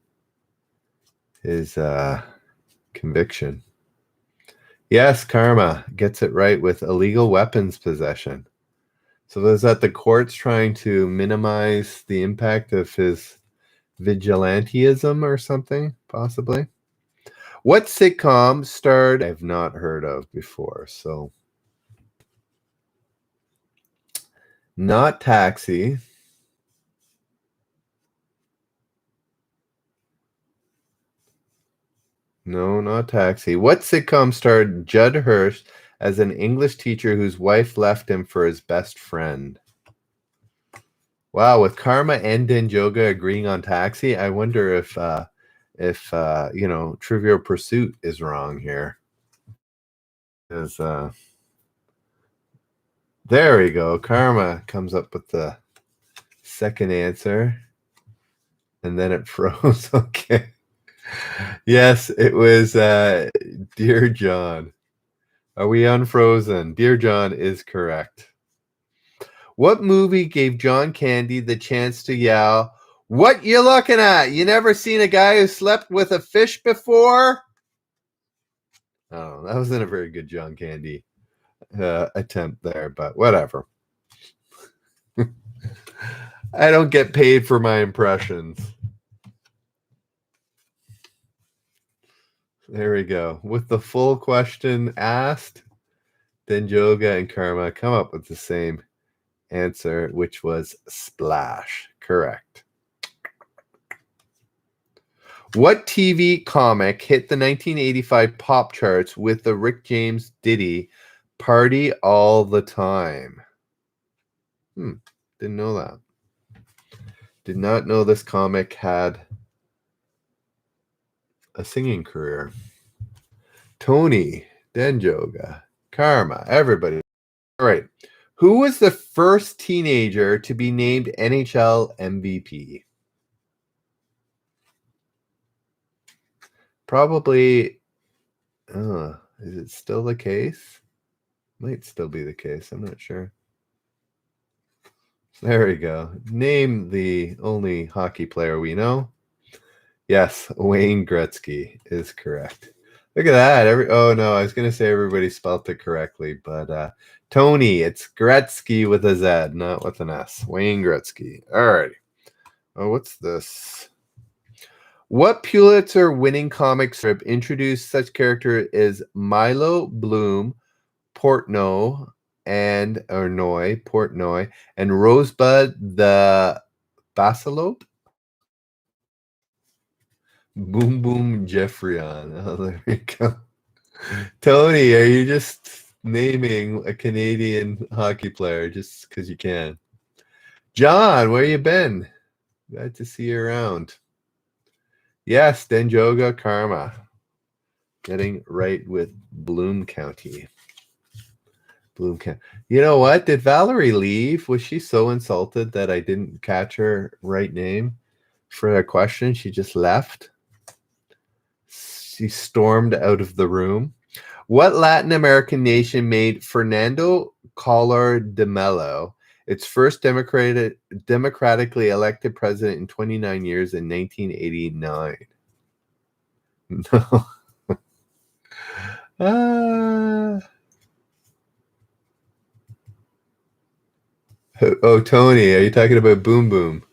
conviction. Yes, Karma gets it right with illegal weapons possession. So was that the courts trying to minimize the impact of his vigilantism or something, possibly? What sitcom starred I've not heard of before, so not Taxi. No, not Taxi. What sitcom starred Judd Hirsch as an English teacher whose wife left him for his best friend? Wow, with Karma and Denjoga agreeing on Taxi, I wonder if Trivial Pursuit is wrong here. Because there we go. Karma comes up with the second answer, and then it froze. Okay. Yes, it was Dear John. Are we unfrozen? Dear John is correct. What movie gave John Candy the chance to yell, "What you looking at? You never seen a guy who slept with a fish before?" Oh, that wasn't a very good John Candy attempt there, but whatever. I don't get paid for my impressions. There we go. With the full question asked, Denjoga and Karma come up with the same answer, which was Splash. Correct. What TV comic hit the 1985 pop charts with the Rick James ditty "Party All the Time"? Didn't know that. Did not know this comic had a singing career. Tony, Denjoga, Karma, everybody. All right. Who was the first teenager to be named NHL MVP? Probably. Is it still the case? Might still be the case. I'm not sure. There we go. Name the only hockey player we know. Yes, Wayne Gretzky is correct. Look at that. Oh no, I was gonna say everybody spelt it correctly, but Tony, it's Gretzky with a Z, not with an S. Wayne Gretzky. All right. Oh, what's this? What Pulitzer-winning comic strip introduced such characters as Milo Bloom, Portnoy, and Rosebud the Basilope? Boom Boom Jeffrion. Oh, there we go. Tony, are you just naming a Canadian hockey player just because you can? John, where you been? Glad to see you around. Yes, Denjoga Karma. Getting right with Bloom County. Bloom County. You know what? Did Valerie leave? Was she so insulted that I didn't catch her right name for a question? She just left. She stormed out of the room. What Latin American nation made Fernando Collor de Mello its first democratically elected president in 29 years in 1989? No. Oh, Tony, are you talking about Boom Boom?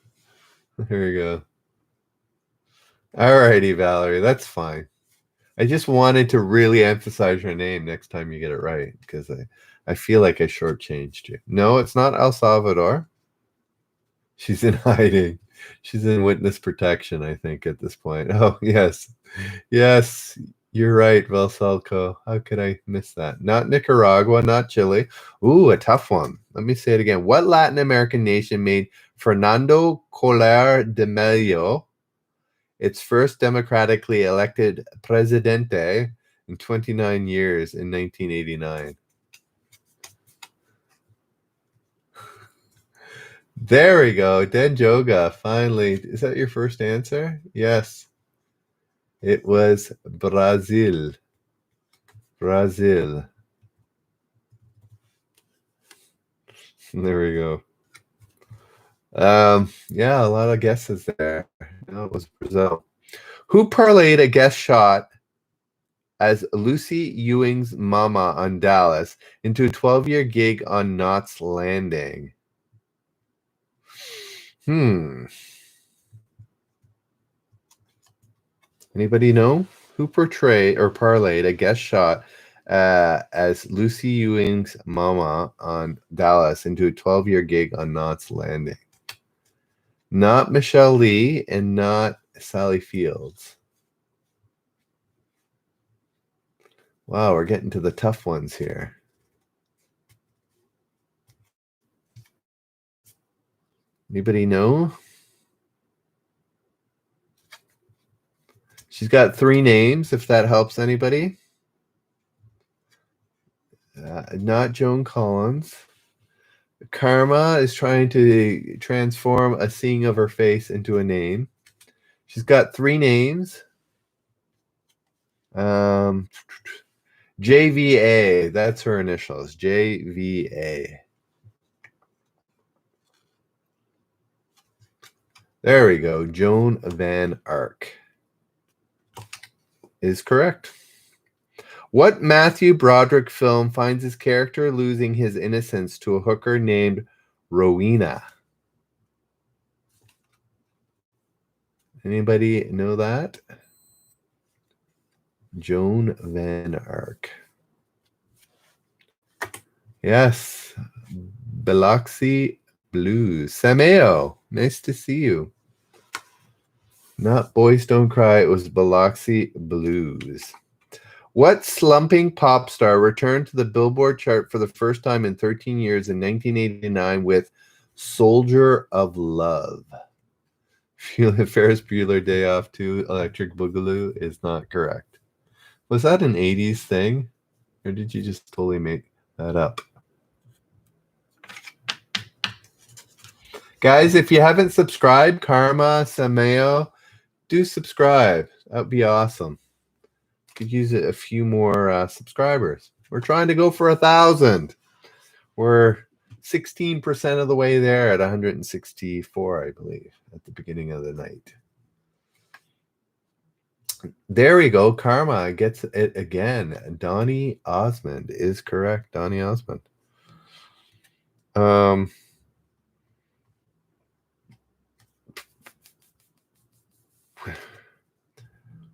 Here we go. All righty, Valerie, that's fine. I just wanted to really emphasize your name next time you get it right, because I feel like I shortchanged you. No, it's not El Salvador. She's in hiding. She's in witness protection, I think, at this point. Oh, yes. Yes, you're right, Valsalco. How could I miss that? Not Nicaragua, not Chile. Ooh, a tough one. Let me say it again. What Latin American nation made Fernando Collor de Mello its first democratically elected presidente in 29 years in 1989? There we go. Denjoga, finally. Is that your first answer? Yes. It was Brazil. Brazil. There we go. Yeah, a lot of guesses there. No, it was Brazil. Who parlayed a guest shot as Lucy Ewing's mama on Dallas into a 12-year gig on Knots Landing? Anybody know? Who portrayed or parlayed a guest shot as Lucy Ewing's mama on Dallas into a 12-year gig on Knots Landing? Not Michelle Lee and not Sally Fields. Wow, we're getting to the tough ones here. Anybody know? She's got 3 names, if that helps anybody. Not Joan Collins. Karma is trying to transform a seeing of her face into a name. She's got 3 names. JVA, that's her initials. JVA. There we go. Joan Van Ark is correct. What Matthew Broderick film finds his character losing his innocence to a hooker named Rowena? Anybody know that? Joan Van Ark. Yes. Biloxi Blues. Sameo, nice to see you. Not Boys Don't Cry. It was Biloxi Blues. What slumping pop star returned to the Billboard chart for the first time in 13 years in 1989 with Soldier of Love? Ferris Bueller Day Off 2, Electric Boogaloo is not correct. Was that an 80s thing? Or did you just totally make that up? Guys, if you haven't subscribed, Karma, Sameo, do subscribe. That would be awesome. Could use a few more subscribers. We're trying to go for 1,000. We're 16% of the way there at 164, I believe, at the beginning of the night. There we go. Karma gets it again. Donny Osmond is correct. Donny Osmond.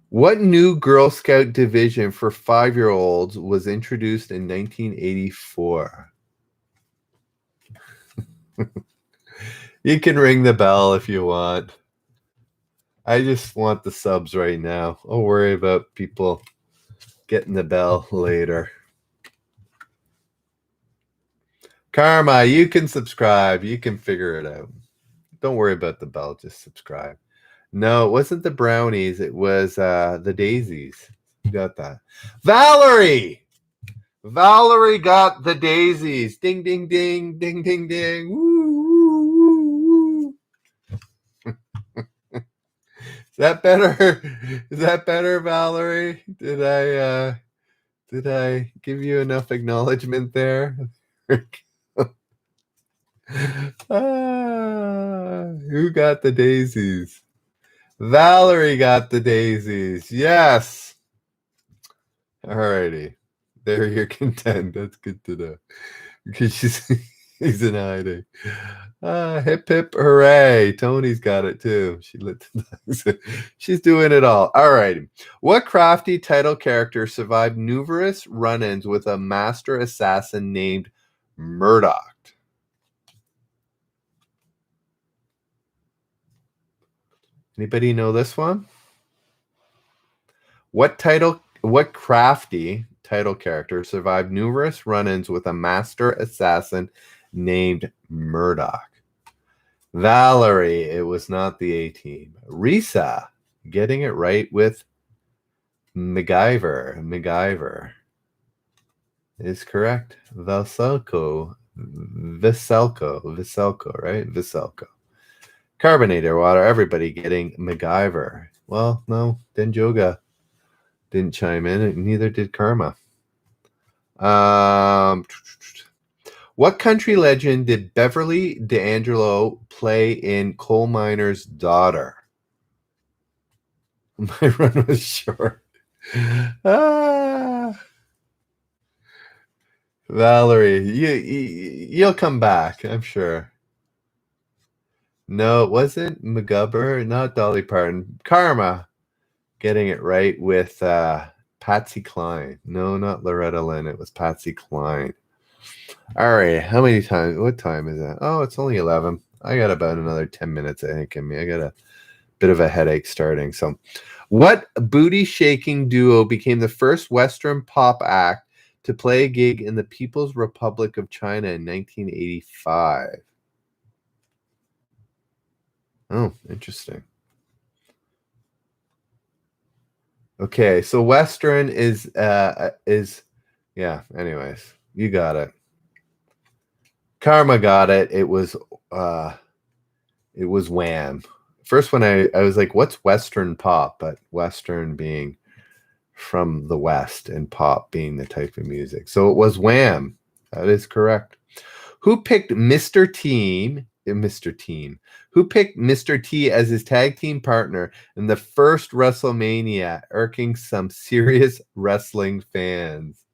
What new Girl Scout division for 5-year-olds was introduced in 1984? You can ring the bell if you want. I just want the subs right now. I'll worry about people getting the bell later. Karma, you can subscribe. You can figure it out. Don't worry about the bell. Just subscribe. No, it wasn't the brownies. It was the daisies. You got that. Valerie! Valerie got the daisies. Ding, ding, ding, ding, ding, ding. Woo, woo, woo. Is that better? Is that better, Valerie? Did I give you enough acknowledgement there? Who got the daisies? Valerie got the daisies. Yes. Alrighty. There you're content. That's good to know. Because he's in hiding. Hip hip hooray. Tony's got it too. She's doing it all. Alrighty. What crafty title character survived numerous run-ins with a master assassin named Murdoch? Anybody know this one? What crafty title character survived numerous run-ins with a master assassin named Murdoch? Valerie, it was not the A-Team. Risa, getting it right with MacGyver. MacGyver is correct. Veselko, right? Veselko. Carbonated water, everybody getting MacGyver. Well, no, Denjoga didn't chime in, and neither did Karma. What country legend did Beverly D'Angelo play in Coal Miner's Daughter? My run was short. Valerie, you'll come back, I'm sure. No, it wasn't MacGyver, not Dolly Parton. Karma, getting it right with Patsy Cline. No, not Loretta Lynn. It was Patsy Cline. All right. How many times? What time is that? Oh, it's only 11. I got about another 10 minutes, I think, in me. I got a bit of a headache starting. So, what booty-shaking duo became the first Western pop act to play a gig in the People's Republic of China in 1985? Oh, interesting. Okay, so Western is yeah, anyways, you got it. Karma got it. It was Wham. First when I was like, what's Western pop? But Western being from the West and pop being the type of music. So it was Wham. That is correct. Who picked Mr. Team? Who picked Mr. T as his tag team partner in the first WrestleMania, irking some serious wrestling fans?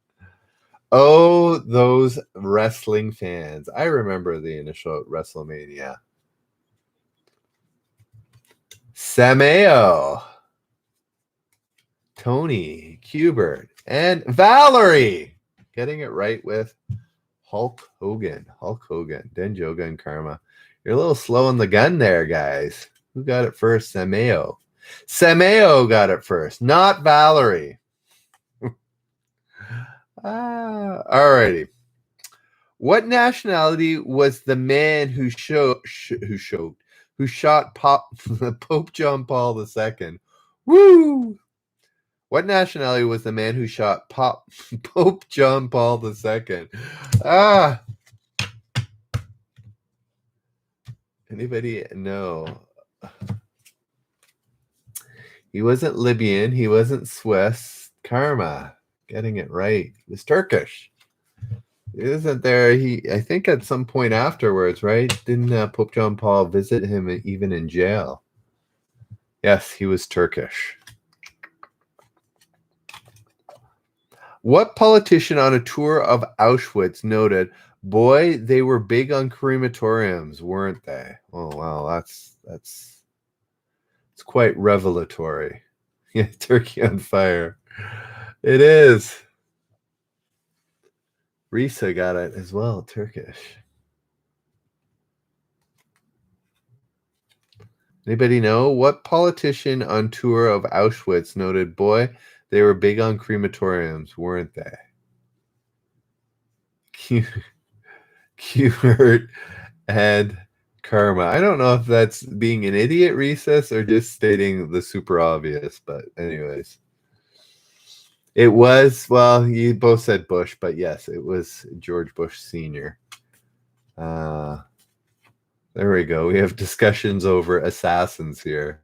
Oh, those wrestling fans. I remember the initial WrestleMania. Sameo, Tony, Hubert, and Valerie. Getting it right with Hulk Hogan. Denjoga and Karma. You're a little slow on the gun there, guys. Who got it first? Sameo. Semeo got it first, not Valerie. Alrighty. What nationality was the man who shot Pope John Paul II? Woo! What nationality was the man who shot Pope John Paul II? Ah! Anybody know? He wasn't Libyan. He wasn't Swiss. Karma, getting it right. He was Turkish. Isn't there? I think at some point afterwards, right? Didn't Pope John Paul visit him even in jail? Yes, he was Turkish. What politician on a tour of Auschwitz noted, "Boy, they were big on crematoriums, weren't they?" Oh wow, that's quite revelatory. Yeah, Turkey on fire. It is. Risa got it as well, Turkish. Anybody know what politician on tour of Auschwitz noted, "Boy, they were big on crematoriums, weren't they?" Cubert and Karma. I don't know if that's being an idiot, Recess, or just stating the super obvious, but anyways. It was, well, you both said Bush, but yes, it was George Bush Sr. There we go. We have discussions over assassins here,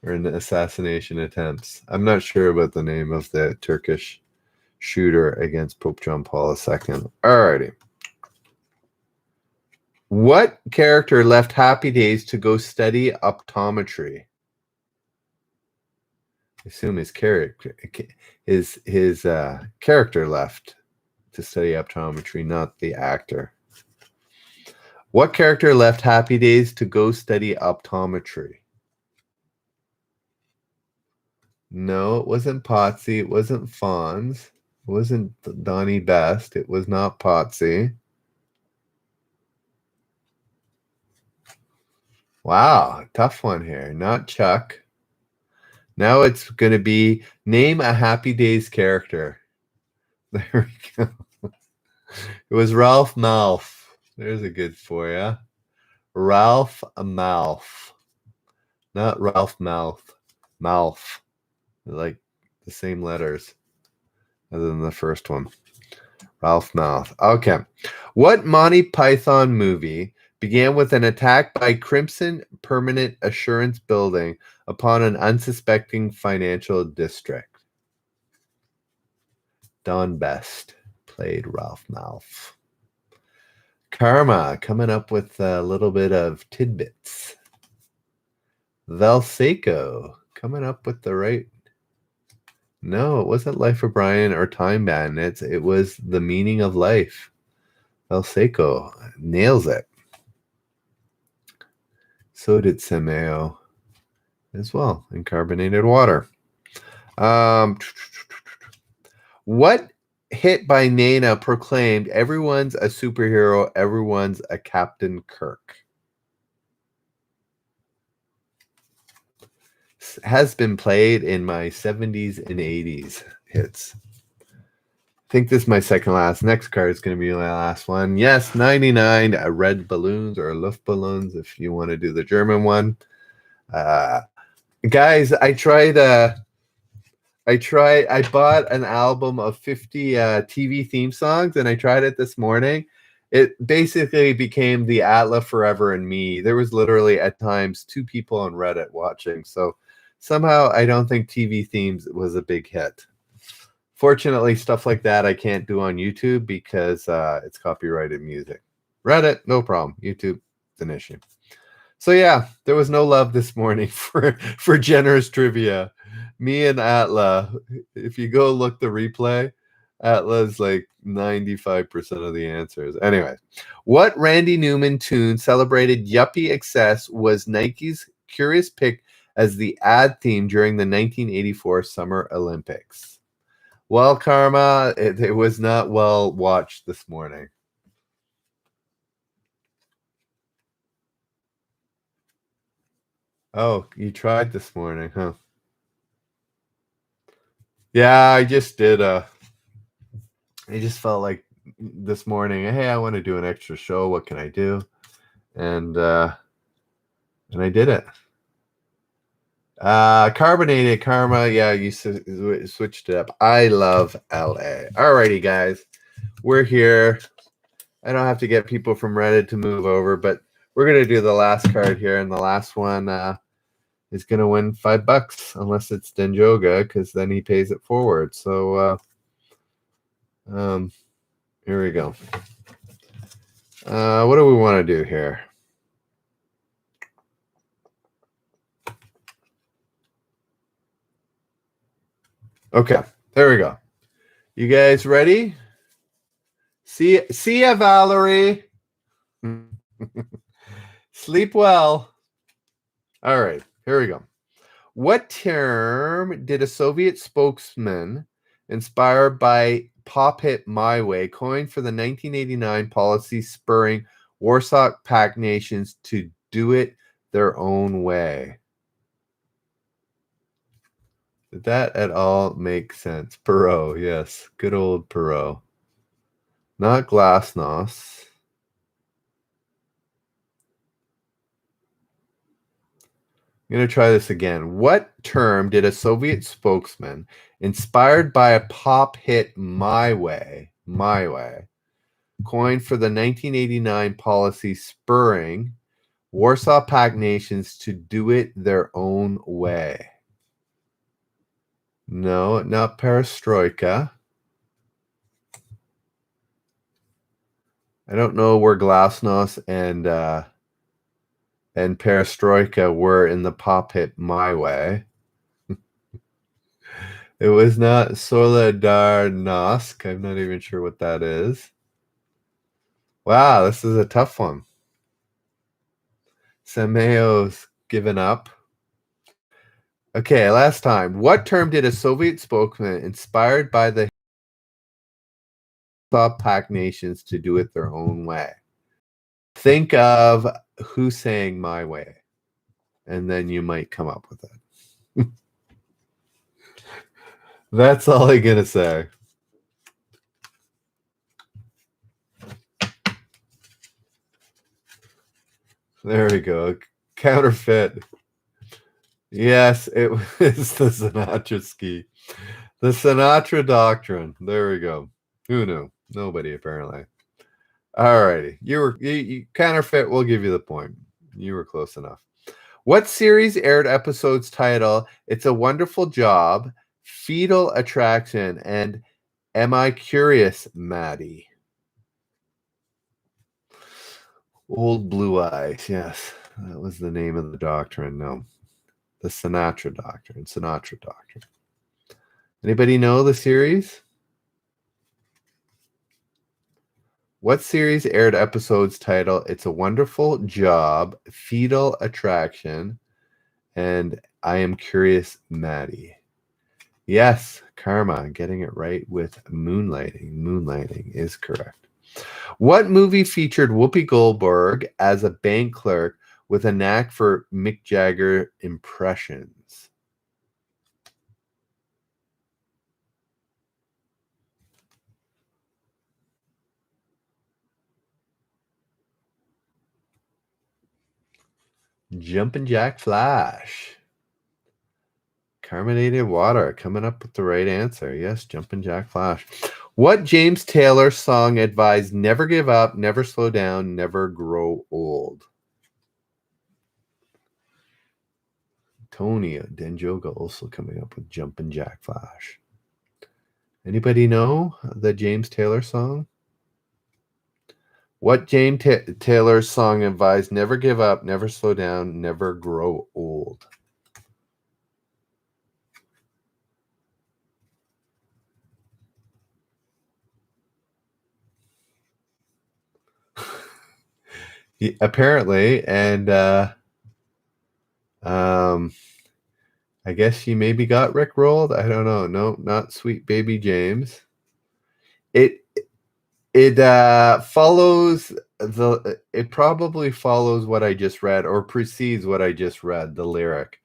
or an assassination attempts. I'm not sure about the name of the Turkish shooter against Pope John Paul II. Alrighty. What character left Happy Days to go study optometry? I assume his character left to study optometry, not the actor. What character left Happy Days to go study optometry? No, it wasn't Potsy. It wasn't Fonz. It wasn't Donnie Best. It was not Potsy. Wow, tough one here. Not Chuck. Now it's going to be name a Happy Days character. There we go. It was Ralph Malph. There's a good for you. Ralph Malph. Not Ralph Mouth. Malph. Like the same letters other than the first one. Ralph Malph. Okay. What Monty Python movie began with an attack by Crimson Permanent Assurance Building upon an unsuspecting financial district? Don Best played Ralph Malph. Karma coming up with a little bit of tidbits. Valseco coming up with the right. No, it wasn't Life of Brian or Time Bandits. It was The Meaning of Life. Valseco nails it. So did Semeo as well in carbonated water. What hit by Nana proclaimed, "Everyone's a superhero, everyone's a Captain Kirk"? Has been played in my 70s and 80s hits. I think this is my second last. Next card is going to be my last one. Yes, 99 red balloons or Luftballons if you want to do the German one. Guys, I bought an album of 50 TV theme songs, and I tried it this morning. It basically became the Atla Forever and Me. There was literally at times 2 people on Reddit watching. So somehow I don't think TV themes was a big hit. Fortunately, stuff like that I can't do on YouTube because it's copyrighted music. Reddit, no problem. YouTube, it's an issue. So yeah, there was no love this morning for generous trivia. Me and Atla, if you go look the replay, Atla's like 95% of the answers. Anyway, what Randy Newman tune celebrated yuppie excess was Nike's curious pick as the ad theme during the 1984 Summer Olympics? Well, Karma, it was not well watched this morning. Oh, you tried this morning, huh? Yeah, I just did. I just felt like this morning, hey, I want to do an extra show. What can I do? And I did it. Carbonated Karma. Yeah, you switched it up. I love LA. Alrighty, guys, we're here. I don't have to get people from Reddit to move over, but we're gonna do the last card here, and the last one is gonna win $5 unless it's Denjoga, because then he pays it forward. So here we go. What do we want to do here? Okay, there we go. You guys ready? See ya, Valerie. Sleep well. All right, here we go. What term did a Soviet spokesman inspired by Pop Hit My Way coin for the 1989 policy spurring Warsaw Pact nations to do it their own way? Did that at all make sense? Perot, yes. Good old Perot. Not Glasnost. I'm going to try this again. What term did a Soviet spokesman inspired by a pop hit My Way, coined for the 1989 policy spurring Warsaw Pact nations to do it their own way? No, not perestroika. I don't know where Glasnost and perestroika were in the pop hit My Way. It was not Solidarnosc. I'm not even sure what that is. Wow, this is a tough one. Semeo's given up. Okay, last time. What term did a Soviet spokesman inspired by the Pact nations to do it their own way? Think of who sang My Way, and then you might come up with it. That's all I'm going to say. There we go. Counterfeit. Yes, it was the Sinatra ski. The Sinatra doctrine. There we go. Who knew? Nobody, apparently. All righty. You counterfeit. We'll give you the point. You were close enough. What series aired episodes title It's a Wonderful Job, Fetal Attraction, and Am I Curious, Maddie? Old Blue Eyes. Yes, that was the name of the doctrine. No, the Sinatra doctrine. Sinatra doctrine. Anybody know the series? What series aired episodes title It's a Wonderful Job, Fetal Attraction, and I Am Curious, Maddie? Yes, Karma, getting it right with Moonlighting. Moonlighting is correct. What movie featured Whoopi Goldberg as a bank clerk with a knack for Mick Jagger impressions? Jumpin' Jack Flash. Carbonated water, coming up with the right answer. Yes, Jumpin' Jack Flash. What James Taylor song advised never give up, never slow down, never grow old? Tony Denjoga also coming up with Jumpin' Jack Flash. Anybody know the James Taylor song? What James Taylor song advised never give up, never slow down, never grow old? Apparently, and I guess you maybe got Rick rolled. I don't know. No, not Sweet Baby James. It follows it probably follows what I just read or precedes what I just read, the lyric.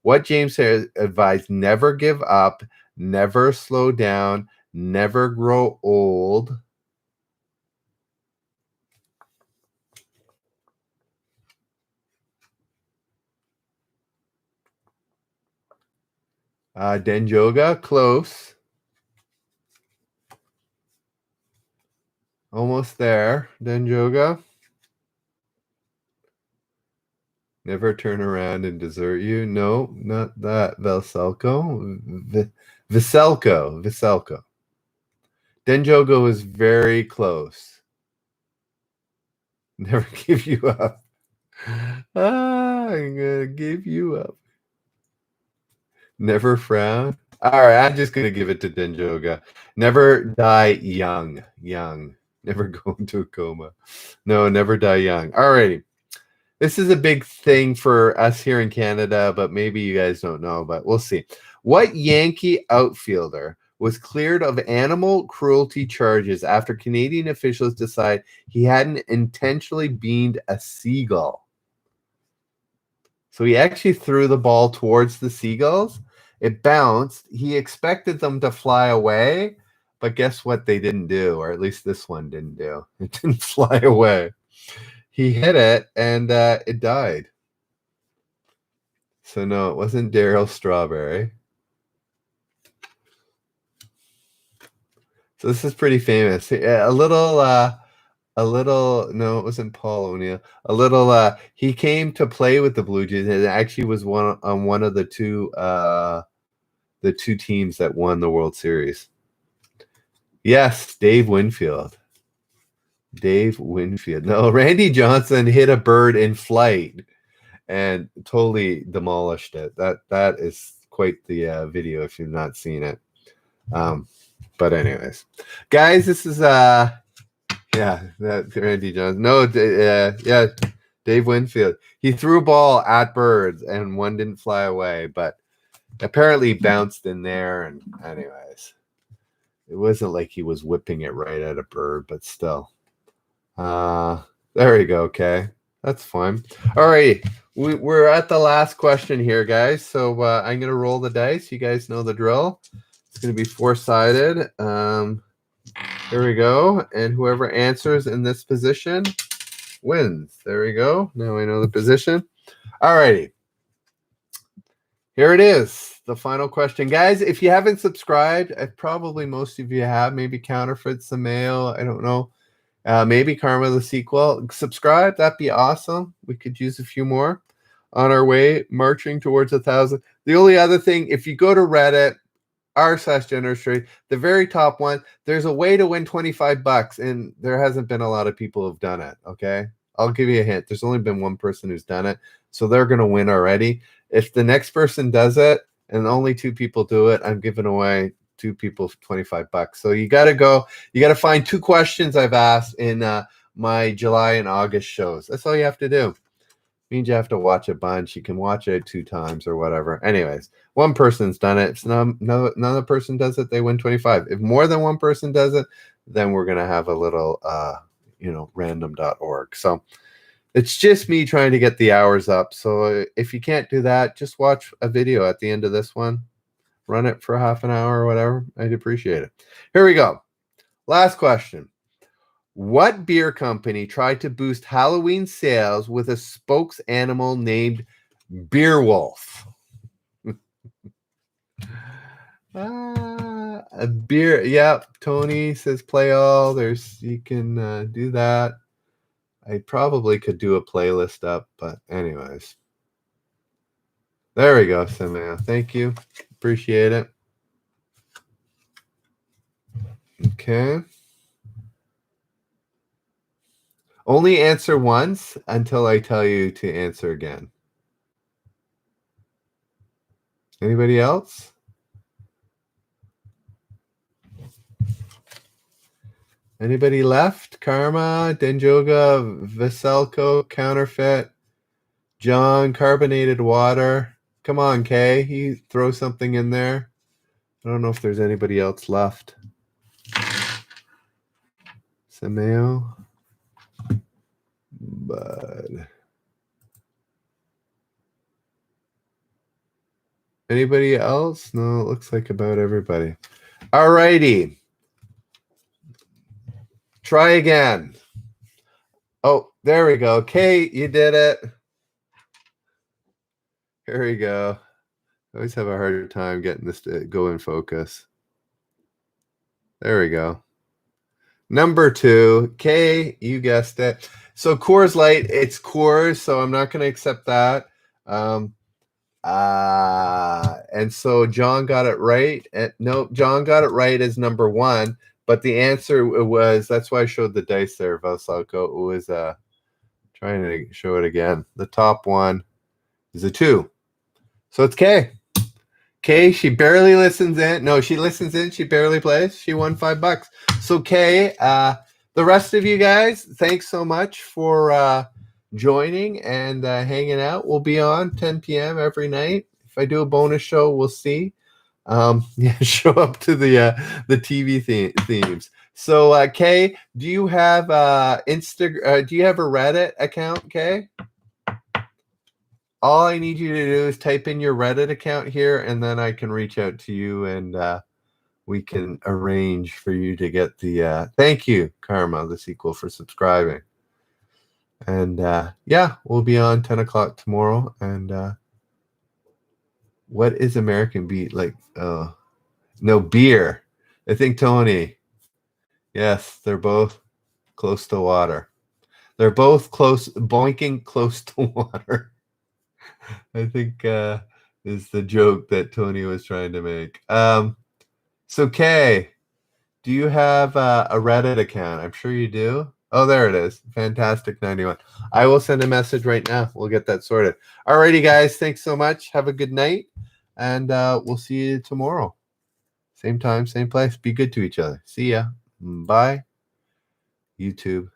What James has advised: never give up, never slow down, never grow old. Denjoga, close. Almost there. Denjoga. Never turn around and desert you. No, not that. Veselko. Veselko. Denjogo is very close. Never give you up. I'm gonna give you up. Never frown. All right, I'm just gonna give it to Denjoga. Never die young. Young. Never go into a coma. No, never die young. All righty. This is a big thing for us here in Canada, but maybe you guys don't know, but we'll see. What Yankee outfielder was cleared of animal cruelty charges after Canadian officials decide he hadn't intentionally beamed a seagull? So he actually threw the ball towards the seagulls. It bounced. He expected them to fly away, but guess what they didn't do, or at least this one didn't do. It didn't fly away. He hit it, and it died. So no, it wasn't Darryl Strawberry. So this is pretty famous. No, it wasn't Paul O'Neill. He came to play with the Blue Jays and actually was one of the two teams that won the World Series. Yes, Dave Winfield. No, Randy Johnson hit a bird in flight and totally demolished it. That is quite the video if you've not seen it. But anyways, guys, this is that Randy Johnson. No, Dave Winfield. He threw a ball at birds and one didn't fly away, but apparently bounced in there. And anyways, it wasn't like he was whipping it right at a bird, but still. There we go. Okay, that's fine. All right, we're at the last question here, guys. So I'm gonna roll the dice. You guys know the drill. It's gonna be 4-sided. There we go. And whoever answers in this position wins. There we go. Now I know the position. All righty. Here it is. The final question. Guys, if you haven't subscribed, probably most of you have. Maybe Counterfeits the Mail. I don't know. Maybe Karma the Sequel. Subscribe. That'd be awesome. We could use a few more on our way, marching towards 1,000. The only other thing, if you go to Reddit, r/generous the very top one, there's a way to win $25, and there hasn't been a lot of people who've done it. Okay, I'll give you a hint. There's only been one person who's done it, so they're going to win already. If the next person does it and only 2 people do it, I'm giving away 2 people $25. So you got to find 2 questions I've asked in my July and August shows. That's all you have to do. Means you have to watch a bunch. You can watch it 2 times or whatever. Anyways, one person's done it. If another person does it, they win 25. If more than one person does it, then we're gonna have a little random.org. So it's just me trying to get the hours up. So if you can't do that, just watch a video at the end of this one. Run it for half an hour or whatever. I'd appreciate it. Here we go. Last question. What beer company tried to boost Halloween sales with a spokes animal named Beerwolf? A beer. Yep. Tony says play all. You can do that. I probably could do a playlist up, but anyways. There we go, Samaya. Thank you. Appreciate it. Okay. Only answer once until I tell you to answer again. Anybody else? Anybody left? Karma, Denjoga, Veselko, Counterfeit, John, Carbonated Water. Come on, Kay. He throw something in there. I don't know if there's anybody else left. Sameo. Bud. Anybody else? No, it looks like about everybody. All righty. Try again. Oh, there we go. Kate, you did it. Here we go. I always have a harder time getting this to go in focus. There we go. Number 2. Kay, you guessed it. So Coors Light, it's Coors, so I'm not going to accept that. And so John got it right. Nope, John got it right as number 1. But the answer was, that's why I showed the dice there, Valsalco. It was trying to show it again. The top one is a 2. So it's Kay. Kay, she barely listens in. No, she listens in. She barely plays. She won $5. So Kay, the rest of you guys, thanks so much for joining and hanging out. We'll be on 10 p.m. every night. If I do a bonus show, we'll see. Yeah, show up to the TV themes. So Kay, do you have Instagram? Do you have a Reddit account, Kay? All I need you to do is type in your Reddit account here, and then I can reach out to you, and we can arrange for you to get the thank you, Karma, the sequel, for subscribing. And yeah, we'll be on 10 o'clock tomorrow. And what is American Beat like? No, beer. I think Tony. Yes, they're both close to water. They're both boinking close to water. I think is the joke that Tony was trying to make. So Kay, do you have a Reddit account? I'm sure you do. Oh, there it is. Fantastic 91. I will send a message right now. We'll get that sorted. Alrighty, guys. Thanks so much. Have a good night. And we'll see you tomorrow. Same time, same place. Be good to each other. See ya. Bye. YouTube.